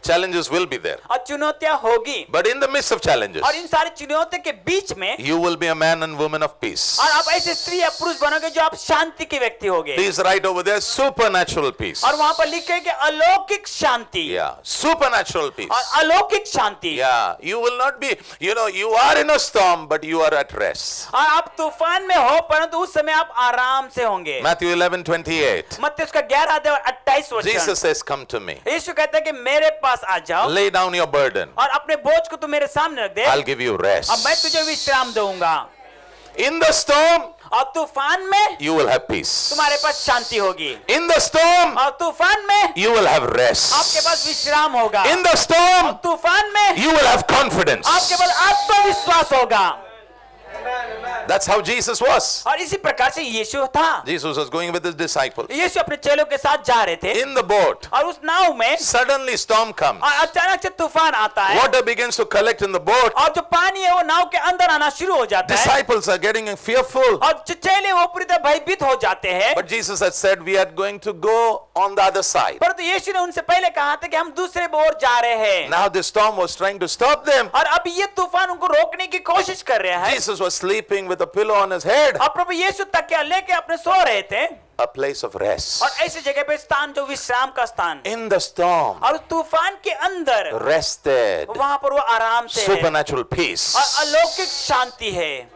Challenges will be there. और चुनौतियां होगी। But in the midst of challenges, और इन सारी चुनौतियों के बीच में you will be a man and woman of peace. और आप ऐसे स्त्री या पुरुष बनोगे जो आप शांति के व्यक्ति होगे। Please write over there supernatural peace. और वहां पर लिखे कि अलौकिक शांति। Yeah, supernatural peace. और अलौकिक शांति। Yeah, you will not be, you are in a storm, but you are at rest. और आप तूफान में हो परंतु उस समय आप आराम से होंगे। Matthew 11:28. मत्ती उसका 11-28 वचन। Jesus says, come to me. यीशु कहता है कि मेरे पास आ जाओ Lay down your burden. और अपने बोझ को तू मेरे सामने रख दे, I'll give you rest. अब मैं तुझे विश्राम दूंगा। In the storm, और तूफान में you will have peace. तुम्हारे पास शांति होगी। In the storm, और तूफान में you will have rest. आपके पास विश्राम होगा। In the storm, तूफान में you will have confidence. आपके पास आत्मविश्वास होगा। That's how Jesus was. और इसी प्रकार से यीशु था। Jesus was going with his disciples यीशु अपने चेलों के साथ जा रहे थे in the boat. और उस नाव में Suddenly storm comes. और अचानक से तूफान आता है Water begins to collect in the boat. और जो पानी है वो नाव के अंदर आना शुरू हो जाता है Disciples are getting fearful. और जो चेले वो पूरी तरह भयभीत हो जाते हैं। But Jesus had said we are going to go on the other side. परंतु यीशु ने उनसे पहले कहा था कि हम दूसरे ओर जा रहे हैं Now the storm was trying to stop them. और अब ये तूफान उनको रोकने की कोशिश कर रहा है। Jesus was sleeping with a pillow on his head. और प्रभु यीशु तकिया लेके अपने सो रहे थे A place of rest. और ऐसी जगह पे स्थान जो विश्राम का स्थान In the storm, और उस तूफान के अंदर rested. वहां पर वो आराम से है Supernatural peace. और अलौकिक शांति है।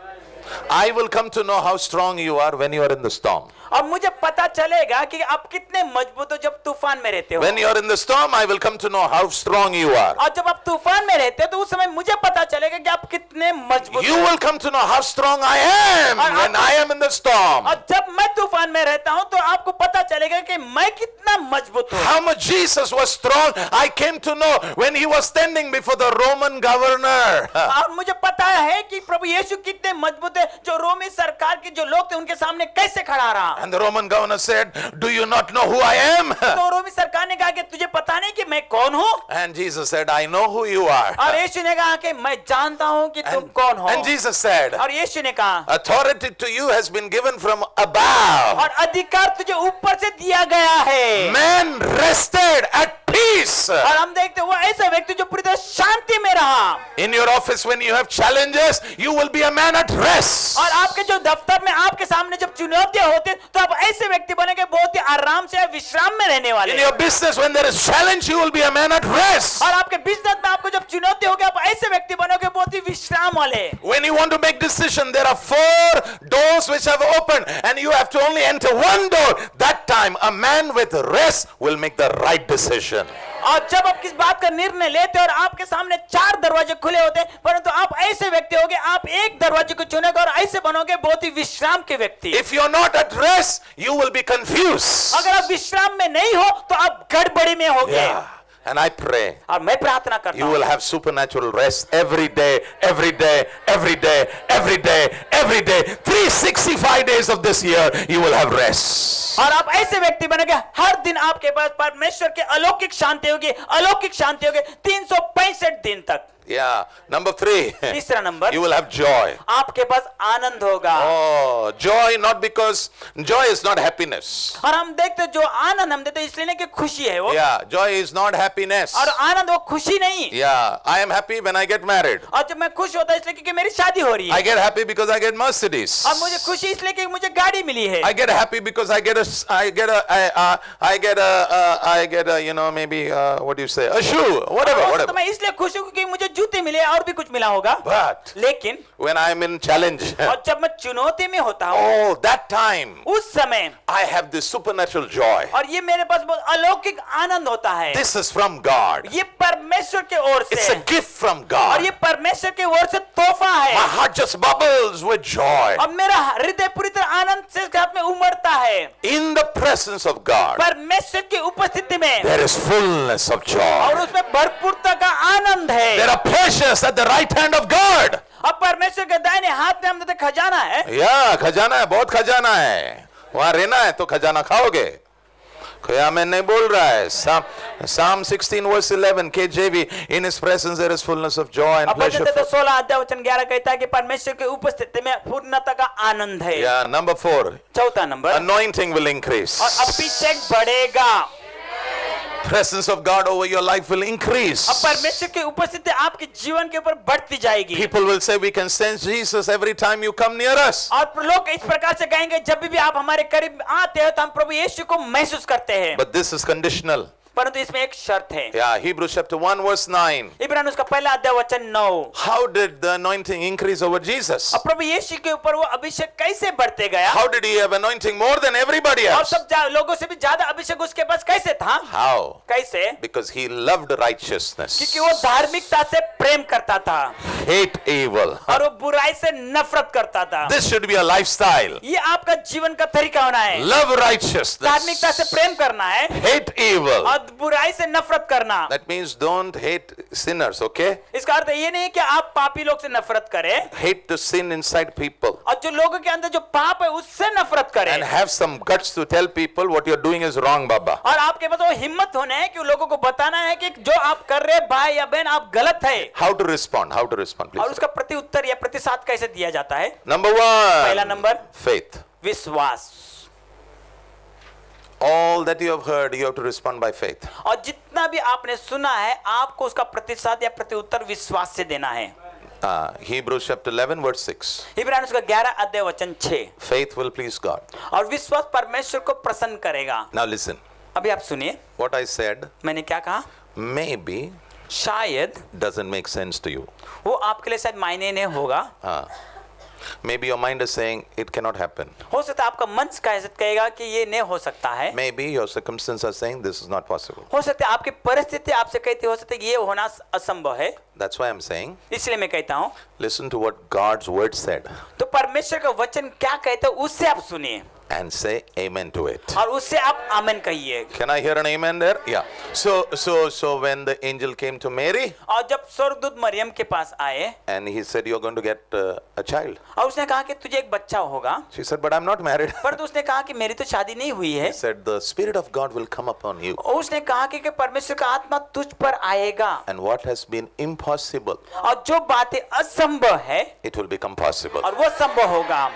I will come to know how strong you are when you are in the storm. अब मुझे पता चलेगा कि आप कितने मजबूत हो जब तूफान में रहते हो When you are in the storm, I will come to know how strong you are. और जब आप तूफान में रहते हो तो उस समय मुझे पता चलेगा कि आप कितने मजबूत You हो will come to know how strong I am when I am in the storm. और जब मैं तूफान में रहता हूं तो आपको पता चलेगा कि मैं कितना मजबूत हूं। How much Jesus was strong, I came to know when he was standing before the Roman governor. और मुझे पता है कि प्रभु यीशु कितने मजबूत है जो रोमी सरकार के जो लोग थे उनके सामने कैसे खड़ा रहा। And the Roman governor said, do you not know who I am? तो रोमी सरकार ने कहा कि तुझे पता नहीं कि मैं कौन हूँ And Jesus said, I know who you are. और यीशु ने कहा कि मैं जानता हूँ कि तुम कौन हो And Jesus said, और यीशु ने कहा authority to you has been given from above. और अधिकार तुझे ऊपर से दिया गया है। Man rested at peace. और हम देखते हैं वो ऐसा व्यक्ति जो पूरी तरह शांति में रहा। In your office when you have challenges, you will be a man at rest. और आपके जो दफ्तर में आपके सामने जब चुनौतियां होती हैं तो आप ऐसे व्यक्ति बनेंगे बहुत ही आराम से विश्राम में रहने वाले। In your business when there is challenge, you will be a man at rest. और आपके बिजनेस में आपको जब चुनौती होगी आप ऐसे व्यक्ति बनोगे बहुत ही विश्राम वाले। When you want to make decision, there are 4 doors which have opened and you have to only enter one door. That time a man with rest will make the right decision. और जब आप किस बात का निर्णय लेते हो और आपके सामने 4 दरवाजे खुले होते हैं परंतु आप ऐसे व्यक्ति होगे आप एक दरवाजे को चुनेगे और ऐसे बनोगे बहुत ही विश्राम के व्यक्ति। If you are not at rest, you will be confused. अगर आप विश्राम में नहीं हो तो आप गड़बड़ी में होगे। Yeah. And I pray और मैं प्रार्थना करता you हूँ will have supernatural rest every day, every day, every day, every day, every day. 365 days of this year, you will have rest. और आप ऐसे व्यक्ति बनेंगे हर दिन आपके पास परमेश्वर के अलौकिक शांति होगी, अलौकिक शांति होगी 365 दिन तक। Yeah. Number 3. तीसरा number You will have joy. आपके पास आनंद होगा। Oh, joy not because joy is not happiness. और हम देखते जो आनंद हम देते इसलिए नहीं कि खुशी है वो। Yeah, joy is not happiness. और आनंद वो खुशी नहीं। Yeah, I am happy when I get married. और जब मैं खुश होता इसलिए क्योंकि मेरी शादी हो रही है। I get happy because I get Mercedes. और मुझे खुशी इसलिए कि मुझे गाड़ी मिली है। I get happy because I get a you know maybe what do you say, a shoe, whatever. तो मैं इसलिए खुश हूँ क्योंकि मुझे जूते मिले और भी कुछ मिला होगा। But लेकिन when I am in challenge, और जब मैं चुनौती में होता हूँ oh, that time उस समय I have this supernatural joy. और ये मेरे पास बहुत अलौकिक आनंद होता है। This is from God. ये परमेश्वर के ओर It's से a gift from और God. ये परमेश्वर के ओर से तोहफा My है। heart just bubbles with joy. और मेरा हृदय पूरी तरह आनंद से साथ में उमड़ता है। In the presence of God, परमेश्वर की उपस्थिति में there is fullness of और joy. उसमें भरपूरता का आनंद है। There are pleasures at the right hand of God. अब परमेश्वर के दाहिने हाथ में हम देते खजाना है। या खजाना है, बहुत खजाना है। वहां रहना है तो खजाना खाओगे। खोया मैं नहीं बोल रहा है। Psalm 16 verse 11 KJV, in his presence there is fullness of joy and अब pleasure. तो 16 अध्याय वचन 11 कहता है कि परमेश्वर की उपस्थिति में पूर्णता का आनंद है। Yeah, number 4, चौथा नंबर anointing will increase. और अभिषेक बढ़ेगा। Presence of God over your life will increase. अब परमेश्वर की उपस्थिति आपके जीवन के ऊपर बढ़ती जाएगी। People will say we can sense Jesus every time you come near us. और लोग इस प्रकार से कहेंगे जब भी आप हमारे करीब आते हो तो हम प्रभु यीशु को महसूस करते हैं। But this is conditional. परंतु इसमें एक शर्त है। Yeah, Hebrews chapter 1 verse 9. इब्रानियों उसका पहला अध्याय वचन 9। How did the anointing increase over Jesus? अब प्रभु यीशु के ऊपर वो अभिषेक कैसे बढ़ते गया? How did he have anointing more than everybody और else? सब लोगों से भी ज्यादा अभिषेक उसके पास कैसे था? How? कैसे? Because he loved righteousness, क्योंकि वो धार्मिकता से प्रेम करता था hate evil. और वो बुराई से नफरत करता था। This should be a lifestyle. ये आपका जीवन का तरीका होना है। Love righteousness, धार्मिकता से प्रेम करना है hate evil. और और बुराई से नफरत करना। That means don't hate sinners, okay? इसका अर्थ ये नहीं कि आप पापी लोग से नफरत करें, Hate the sin inside people. और जो लोगों के अंदर जो पाप है उससे नफरत करें, And have some guts to tell people what you're doing is wrong, Baba. और आपके पास वो हिम्मत होना है कि लोगों को बताना है कि जो आप कर रहे हैं भाई या बहन आप गलत है। How to respond? How to respond, और please? उसका प्रति उत्तर या प्रतिसाद कैसे दिया जाता है? Number पहला one, नंबर faith. विश्वास। All that you have heard, you have to respond by faith. और जितना भी आपने सुना है आपको उसका प्रतिसाद या प्रति उत्तर विश्वास से देना है। Hebrews chapter 11, verse 6. इब्रानियों उसका 11 अध्याय वचन 6। Faith will please God. और विश्वास परमेश्वर को प्रसन्न करेगा। Now listen. अभी आप सुनिए What I said मैंने क्या कहा। maybe शायद doesn't make sense to you. वो आपके लिए शायद मायने नहीं होगा। Maybe your mind is saying it cannot happen. हो सकता है आपका मन कहेगा कि ये नहीं हो सकता है। Maybe your circumstances are saying this is not possible. हो सकता है आपकी परिस्थिति आपसे कहती हो सकता है कि ये होना असंभव है। That's why I'm saying, इसलिए मैं कहता हूँ listen to what God's word said तो परमेश्वर का वचन क्या कहता है उससे आप सुनिए and say amen to it. और उससे आप आमीन कहिए। Can I hear an amen there? Yeah. So when the angel came to Mary और जब स्वर्गदूत मरियम के पास आए and he said, you're going to get a child. और उसने कहा कि तुझे एक बच्चा होगा, She said, but I'm not married. पर तो उसने कहा कि मेरी तो शादी नहीं हुई है। He said, the Spirit of God will come upon you. और उसने कहा कि परमेश्वर का आत्मा तुझ पर आएगा And what has been impossible, और जो बातें असंभव है it will become possible. और वो संभव होगा।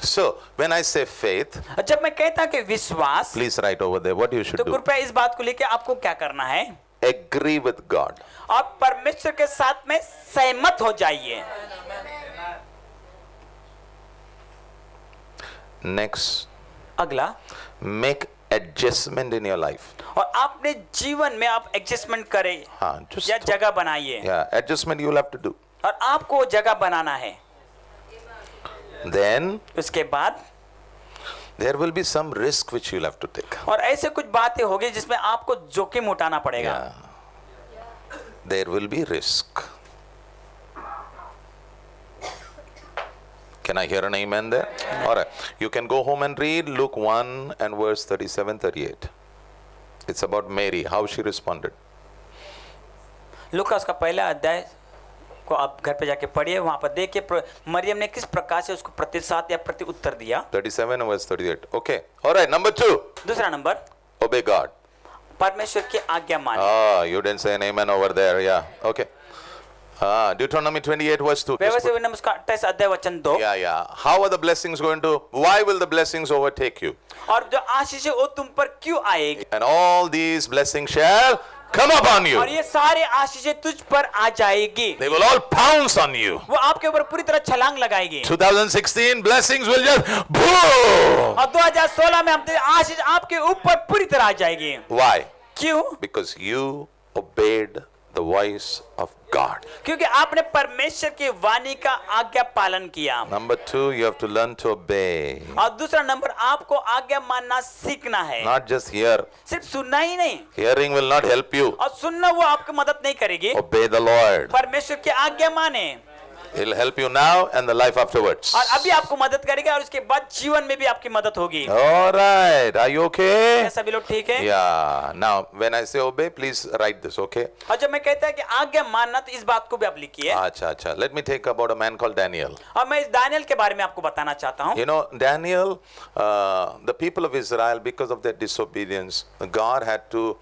So when I say faith, जब मैं कहता हूं कि विश्वास, please write over there what you should तो do. कृपया इस बात को लेकर आपको क्या करना है? Agree with God. आप परमेश्वर के साथ में सहमत हो जाइए। Next, अगला, make adjustment in your life. और अपने जीवन में आप एडजस्टमेंट करें हाँ, just या जगह बनाइए। yeah, adjustment you will have to do. और आपको जगह बनाना है। Then उसके बाद there will be some risk which you'll have to take. और ऐसे कुछ बातें होगी जिसमें आपको जोखिम उठाना पड़ेगा। Yeah. There will be risk. Can I hear an amen there? All right. You can go home and read Luke 1 and verse 37-38. It's about Mary, how she responded. लूका उसका पहला अध्याय को आप घर पे जाके पढ़िए, वहां पर देखिए मरियम ने किस प्रकार से उसको प्रतिसाद या प्रति उत्तर दिया। 37 and verse 38. Okay. All right. Number 2. दूसरा नंबर, Obey God. परमेश्वर की आज्ञा माने। Ah, you didn't say an amen over there. Yeah. Okay. Deuteronomy 28 verse 2. व्यवस्था विवरण उसका 28 अध्याय वचन 2। Yeah. How are the blessings going to, why will the blessings overtake you? और जो आशीष है वो तुम पर क्यों आएगी? And all these blessings shall come upon you. और ये सारे आशीषें तुझ पर आ जाएगी। They will all pounce on you. वो आपके ऊपर पूरी तरह छलांग लगाएगी। 2016 blessings will just boom. और 2016 में हम आशीष आपके ऊपर पूरी तरह आ जाएगी। Why? क्यों? Because you obeyed the voice of God. क्योंकि आपने परमेश्वर की वाणी का आज्ञा पालन किया। Number 2, you have to learn to obey. और दूसरा नंबर, आपको आज्ञा मानना सीखना है। Not just hear. सिर्फ सुनना ही नहीं, Hearing will not help you. और सुनना वो आपकी मदद नहीं करेगी। Obey the Lord. परमेश्वर की आज्ञा माने, He'll help you now and the life afterwards. और अभी आपको मदद करेगा और उसके बाद जीवन में भी आपकी मदद होगी। All right. Are you okay? क्या सभी लोग ठीक है? Yeah. Now, when I say obey, please write this, okay? और जब मैं कहता है कि आज्ञा मानना, तो इस बात को भी आप लिखिए। Acha. Let me take about a man called Daniel. और मैं इस दानियल के बारे में आपको बताना चाहता हूँ। You know, Daniel, the people of Israel, because of their disobedience, God had to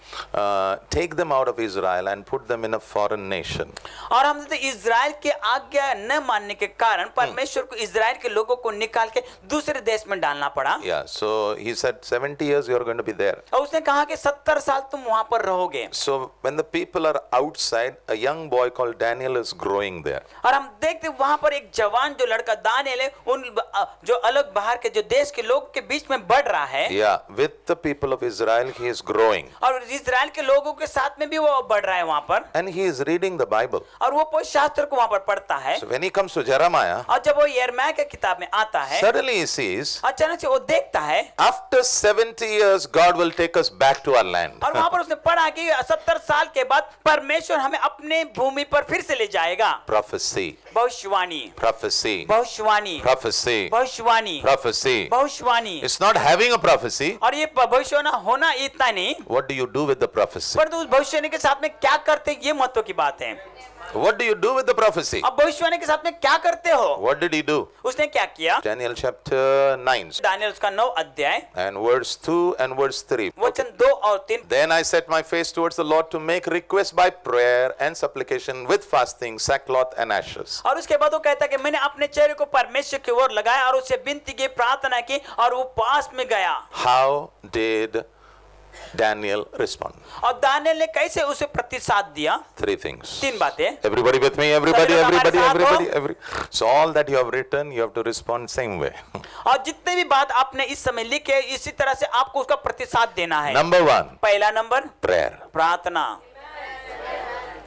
take them out of Israel and put them in a foreign nation. और हम तो इज़राइल के आज्ञा न मानने के कारण परमेश्वर को इज़राइल के लोगों को निकाल के दूसरे देश में डालना पड़ा। Yeah, so he said 70 years you are going to be there. और उसने कहा कि 70 साल तुम वहां पर रहोगे। So when the people are outside, a young boy called Daniel is growing there. और हम देखते वहां पर एक जवान जो लड़का दानियल है, उन जो अलग बाहर के जो देश के लोग के बीच में बढ़ रहा है। Yeah, with the people of Israel he is growing. और इज़राइल के लोगों के साथ में भी वो बढ़ रहा है वहां पर। And he is reading the Bible. और वो पवित्र शास्त्र को वहां पर पढ़ता है। So when he comes to Jeremiah, और जब वो यिर्मयाह की किताब में आता है, suddenly he sees, अचानक से वो देखता है, after 70 years, God will take us back to our land. और वहां पर उसने पढ़ा कि 70 साल के बाद परमेश्वर हमें अपने भूमि पर फिर से ले जाएगा। Prophecy, भविष्यवाणी, prophecy, भविष्यवाणी, prophecy, भविष्यवाणी, prophecy. भविष्यवाणी। It's not having a prophecy. और ये भविष्यवाणी होना इतना नहीं, What do you do with the prophecy? परंतु उस भविष्यवाणी के साथ में क्या करते, ये महत्व की बात है। What do you do with the prophecy? अब भविष्यवाणी के साथ में क्या करते हो? What did he do? उसने क्या किया? Daniel chapter 9 दानियेल उसका 9 अध्याय and verse 2 and verse 3. वचन 2 और 3। Then I set my face towards the Lord to make request by prayer and supplication with fasting, sackcloth and ashes. और उसके बाद वो कहता है कि मैंने अपने चेहरे को परमेश्वर की ओर लगाया और उससे विनती की, प्रार्थना की और उपवास में गया। How did Daniel respond? और दानियेल ने कैसे उसे प्रतिसाद दिया? 3 things. 3 बातें। Everybody with me? Everybody, सभी लोग हमारे everybody, साथ everybody. So all that you have written, you have to respond same way. और जितने भी बात आपने इस समय लिखे, इसी तरह से आपको उसका प्रतिसाद देना है। Number 1, पहला नंबर prayer. प्रार्थना।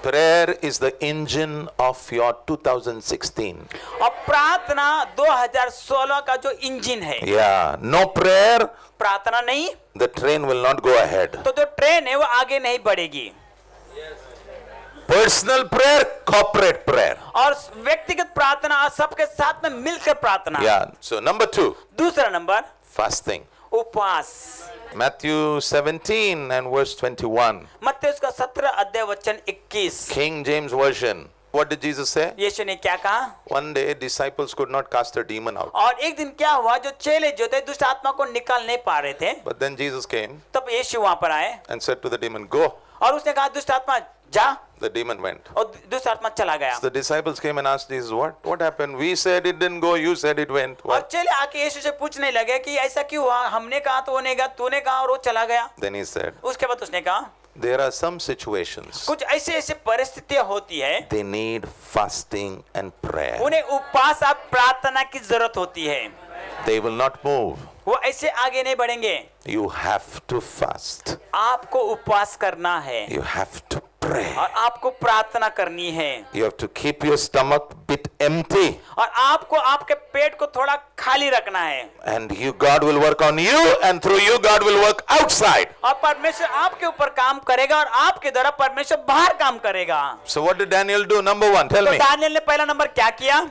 Prayer is the engine of your 2016. और प्रार्थना 2016 का जो इंजन है, Yeah, no prayer, प्रार्थना नहीं the train will not go ahead. तो जो ट्रेन है वो आगे नहीं बढ़ेगी। Personal prayer, corporate prayer. और व्यक्तिगत प्रार्थना, सबके साथ में मिलकर प्रार्थना। Yeah, so number 2, दूसरा नंबर fasting. उपवास। Matthew 17 and verse 21. मत्ती उसका 17 अध्याय वचन 21। King James Version. What did Jesus say? यीशु ने क्या कहा? One day disciples could not cast a demon out. और एक दिन क्या हुआ, जो चेले जो थे दुष्ट आत्मा को निकाल नहीं पा रहे थे, But then Jesus came तब यीशु वहां पर आए and said to the demon, go. और उसने कहा दुष्ट आत्मा जा, The demon went. और दुष्ट आत्मा चला गया। The disciples came and asked Jesus, what happened? We said it didn't go, you said it went. और What? चेले आके यीशु से पूछने लगे कि ऐसा क्यों हुआ, हमने कहा तो वो नहीं गया, तूने कहा और वो चला गया। Then he said, उसके बाद उसने कहा there are some situations कुछ ऐसे ऐसे परिस्थितियां होती है, they need fasting and prayer. उन्हें उपवास और प्रार्थना की जरूरत होती है। They will not move. वो ऐसे आगे नहीं बढ़ेंगे। You have to fast. आपको उपवास करना है You have to pray. और आपको प्रार्थना करनी है You have to keep your stomach bit empty. और आपको आपके पेट को थोड़ा खाली रखना है। And you, God will work on you, and through you, God will work outside. और परमेश्वर आपके ऊपर काम करेगा और आपके द्वारा परमेश्वर बाहर काम करेगा। So what did Daniel do? Number 1, tell तो me. दानियेल ने पहला नंबर क्या किया?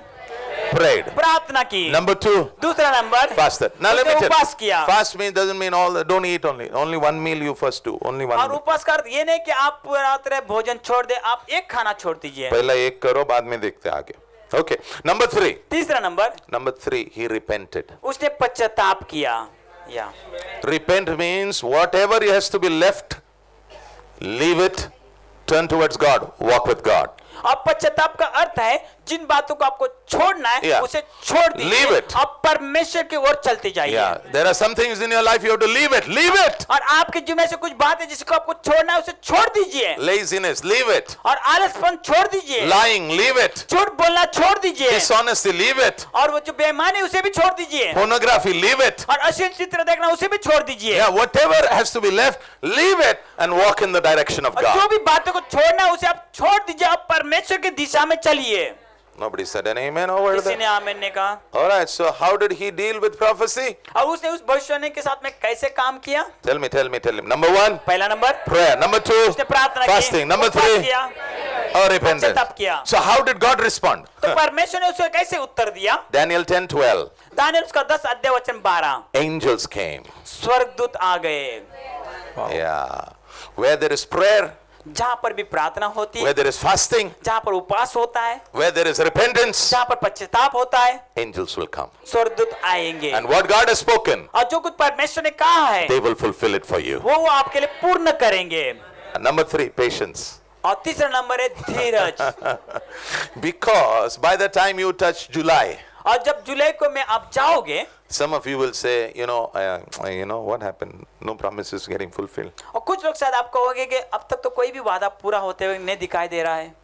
Prayed. प्रार्थना की। Number 2, दूसरा number fasted. Now let me उसने tell उपवास you. किया। Fast means doesn't mean don't eat only. Only one meal you first do. Only one और meal. उपवास का अर्थ ये नहीं कि आप पूरा तरह भोजन छोड़ दे, आप एक खाना छोड़ दीजिए। पहला एक करो, बाद में देखते हैं आगे. Okay. Number 3. तीसरा नंबर Number 3, he repented. उसने पश्चाताप किया। या Repent means whatever has to be left, leave it, turn towards God, walk with God. और पश्चाताप का अर्थ है जिन बातों को आपको छोड़ना है Yeah. उसे छोड़ दीजिए। Leave it. आप परमेश्वर की ओर चलते जाइए। Yeah, there are some things in your life you have to leave it. Leave it. और आपके जीवन में से कुछ बात है जिसको आपको छोड़ना है, उसे छोड़ दीजिए। Laziness, leave it. और आलसपन छोड़ दीजिए। Lying, leave it. झूठ बोलना छोड़ दीजिए। Dishonesty, leave it. और वो जो बेईमानी उसे भी छोड़ दीजिए। Pornography, leave it. और अश्लील चित्र देखना उसे भी छोड़ दीजिए। Yeah, whatever has to be left, leave it and walk in the direction of और जो God. भी बातों को छोड़ना है उसे आप छोड़ दीजिए, आप परमेश्वर की दिशा में चलिए। Nobody said an amen over किसी ने there. आमीन ने कहा। All right, so how did he deal with prophecy? और उसने उस भविष्यवाणी के साथ में कैसे काम किया? Tell me. Number 1, पहला नंबर prayer. Number 2, उसने प्रार्थना की, fasting. Number उपवास 3, किया, or repentance. पश्चाताप किया। So how did God respond? तो परमेश्वर ने उसे कैसे उत्तर दिया? Daniel 10:12. दानियेल उसका 10 अध्याय वचन 12। Angels came. स्वर्गदूत आ गए। Yeah. Where there is prayer, जहाँ पर भी प्रार्थना होती है, where there is fasting, जहाँ पर उपवास होता है, where there is repentance, जहाँ पर पश्चाताप होता है, angels will come. स्वर्गदूत आएंगे। And what God has spoken, और जो कुछ परमेश्वर ने कहा है they will fulfill it for you. वो आपके लिए पूर्ण करेंगे। And number 3, patience. और तीसरा नंबर है धीरज। Because by the time you touch July, और जब जुलाई को में आप जाओगे, some of you will say, what happened? No promises getting fulfilled. और कुछ लोग शायद आप कहोगे कि अब तक तो कोई भी वादा पूरा होते हुए नहीं दिखाई दे रहा है।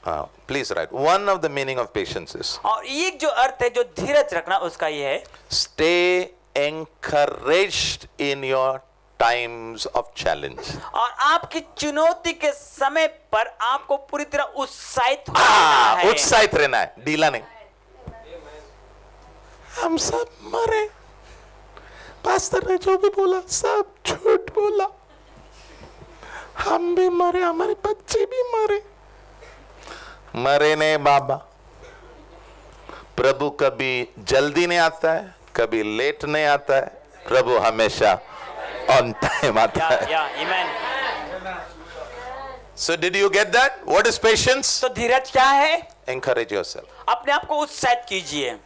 Please write. One of the meaning of patience is और एक जो अर्थ है जो धीरज रखना, उसका ये है stay encouraged in your times of challenge. और आपकी चुनौती के समय पर आपको पूरी तरह उत्साहित होना है। उत्साहित रहना है, ढीला नहीं. हम सब मरे, पास्टर ने जो भी बोला सब झूठ बोला, हम भी मरे, हमारे बच्चे भी मरे। मरे नहीं बाबा, प्रभु कभी जल्दी नहीं आता है, कभी लेट नहीं आता है, प्रभु हमेशा ऑन टाइम आता है। amen। So did you get that? What is patience? तो धीरज क्या है? Encourage yourself. अपने आप को उत्साहित कीजिए।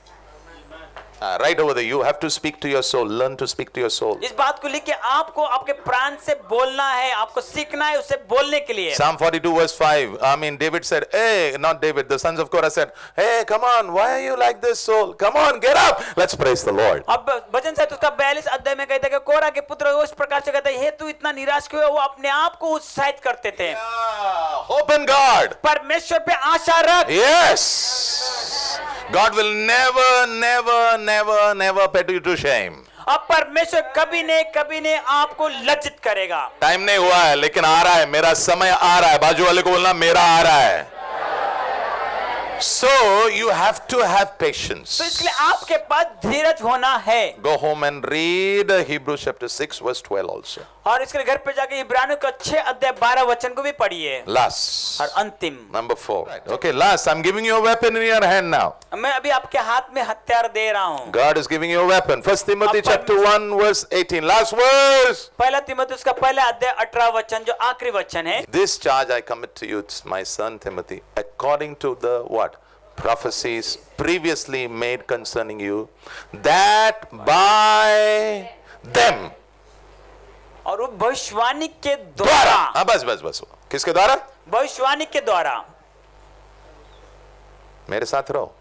Right over there, you have to speak to your soul. Learn to speak to your soul. इस बात को लेके आपको आपके प्राण से बोलना है, आपको सीखना है उससे बोलने के लिए। Psalm 42 verse 5. I mean, David said, hey, not David, the sons of Korah said, hey, come on, why are you like this, soul? Come on, get up. Let's praise the Lord. अब भजन संहिता उसका 42 अध्याय में कहता है कि कोरा के पुत्र उस प्रकार से कहता है, हे तू इतना निराश क्यों है? वो अपने आप को उत्साहित करते थे। Hope in God. परमेश्वर पे आशा रख। Yes. God will never put you to shame. अब परमेश्वर कभी ने आपको लज्जित करेगा। टाइम नहीं हुआ है लेकिन आ रहा है, मेरा समय आ रहा है। बाजू वाले को बोलना मेरा आ रहा है। So you have to have patience. तो इसलिए आपके पास धीरज होना है। Go home and read Hebrews chapter 6 verse 12 also. और इसके लिए घर पे जाके इब्रानियों का 6 अध्याय 12 वचन को भी पढ़िए। Last. और अंतिम Number 4. Okay, last. I'm giving you a weapon in your hand now. मैं अभी आपके हाथ में हथियार दे रहा हूँ। God is giving you a weapon. 1 Timothy chapter 1 verse 18. Last verse. पहला तीमुथियुस का पहला अध्याय 18 वचन जो आखिरी वचन है। This charge I commit to you, my son Timothy, according to the what? Prophecies previously made concerning you, that by them. और वो भविष्यवाणी के द्वारा। हाँ बस किसके द्वारा? भविष्यवाणी के द्वारा। मेरे साथ रहो।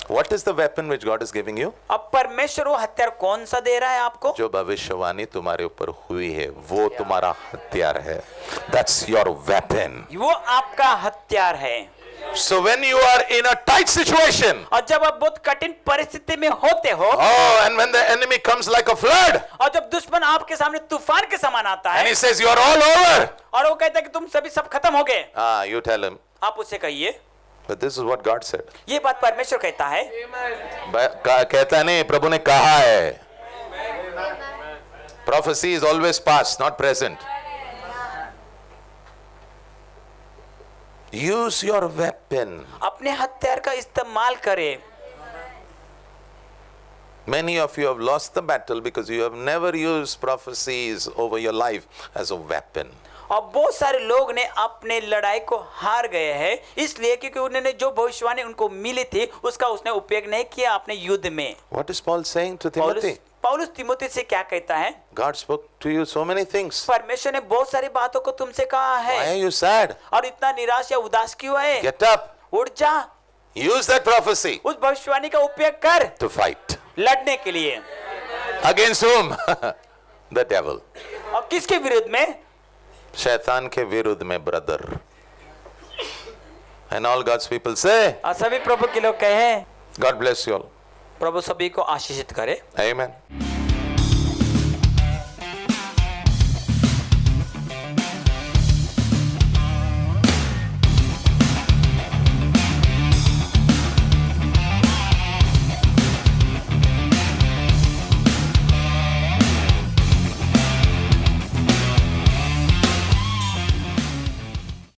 What is the weapon which God is giving you? अब परमेश्वर वो हथियार कौन सा दे रहा है आपको? जो भविष्यवाणी तुम्हारे ऊपर हुई है वो तुम्हारा हथियार है। That's your weapon. वो आपका हथियार है। So when you are in a tight situation, और जब आप बहुत कठिन परिस्थिति में होते हो, oh, and when the enemy comes like a flood, और जब दुश्मन आपके सामने तूफान के समान आता and है, he says you are all over, और वो कहता है कि तुम सभी सब खत्म हो गए, you tell him, आप उसे कहिए, but this is what God said. ये बात परमेश्वर कहता है। कहता नहीं, प्रभु ने कहा है। Prophecy is always past, not present. Use your weapon. अपने हथियार का इस्तेमाल करें। Many of you have lost the battle because you have never used prophecies over your life as a weapon. और बहुत सारे लोग ने अपने लड़ाई को हार गए हैं इसलिए क्योंकि उन्होंने जो भविष्यवाणी उनको मिली थी उसका उसने उपयोग नहीं किया अपने युद्ध में। What is Paul saying to Timothy? पौलुस तिमोथी से क्या कहता है? God spoke to you so many things. परमेश्वर ने बहुत सारी बातों को तुमसे कहा है। Why are you sad? और इतना निराश या उदास क्यों है? Get up. उठ जा। Use that prophecy उस भविष्यवाणी का उपयोग कर to fight. लड़ने के लिए। Against whom? The devil. और किसके विरुद्ध में? शैतान के विरुद्ध में, brother. And all God's people say, और सभी प्रभु के लोग कहे, God bless you all. प्रभु सभी को आशीषित करे। Amen.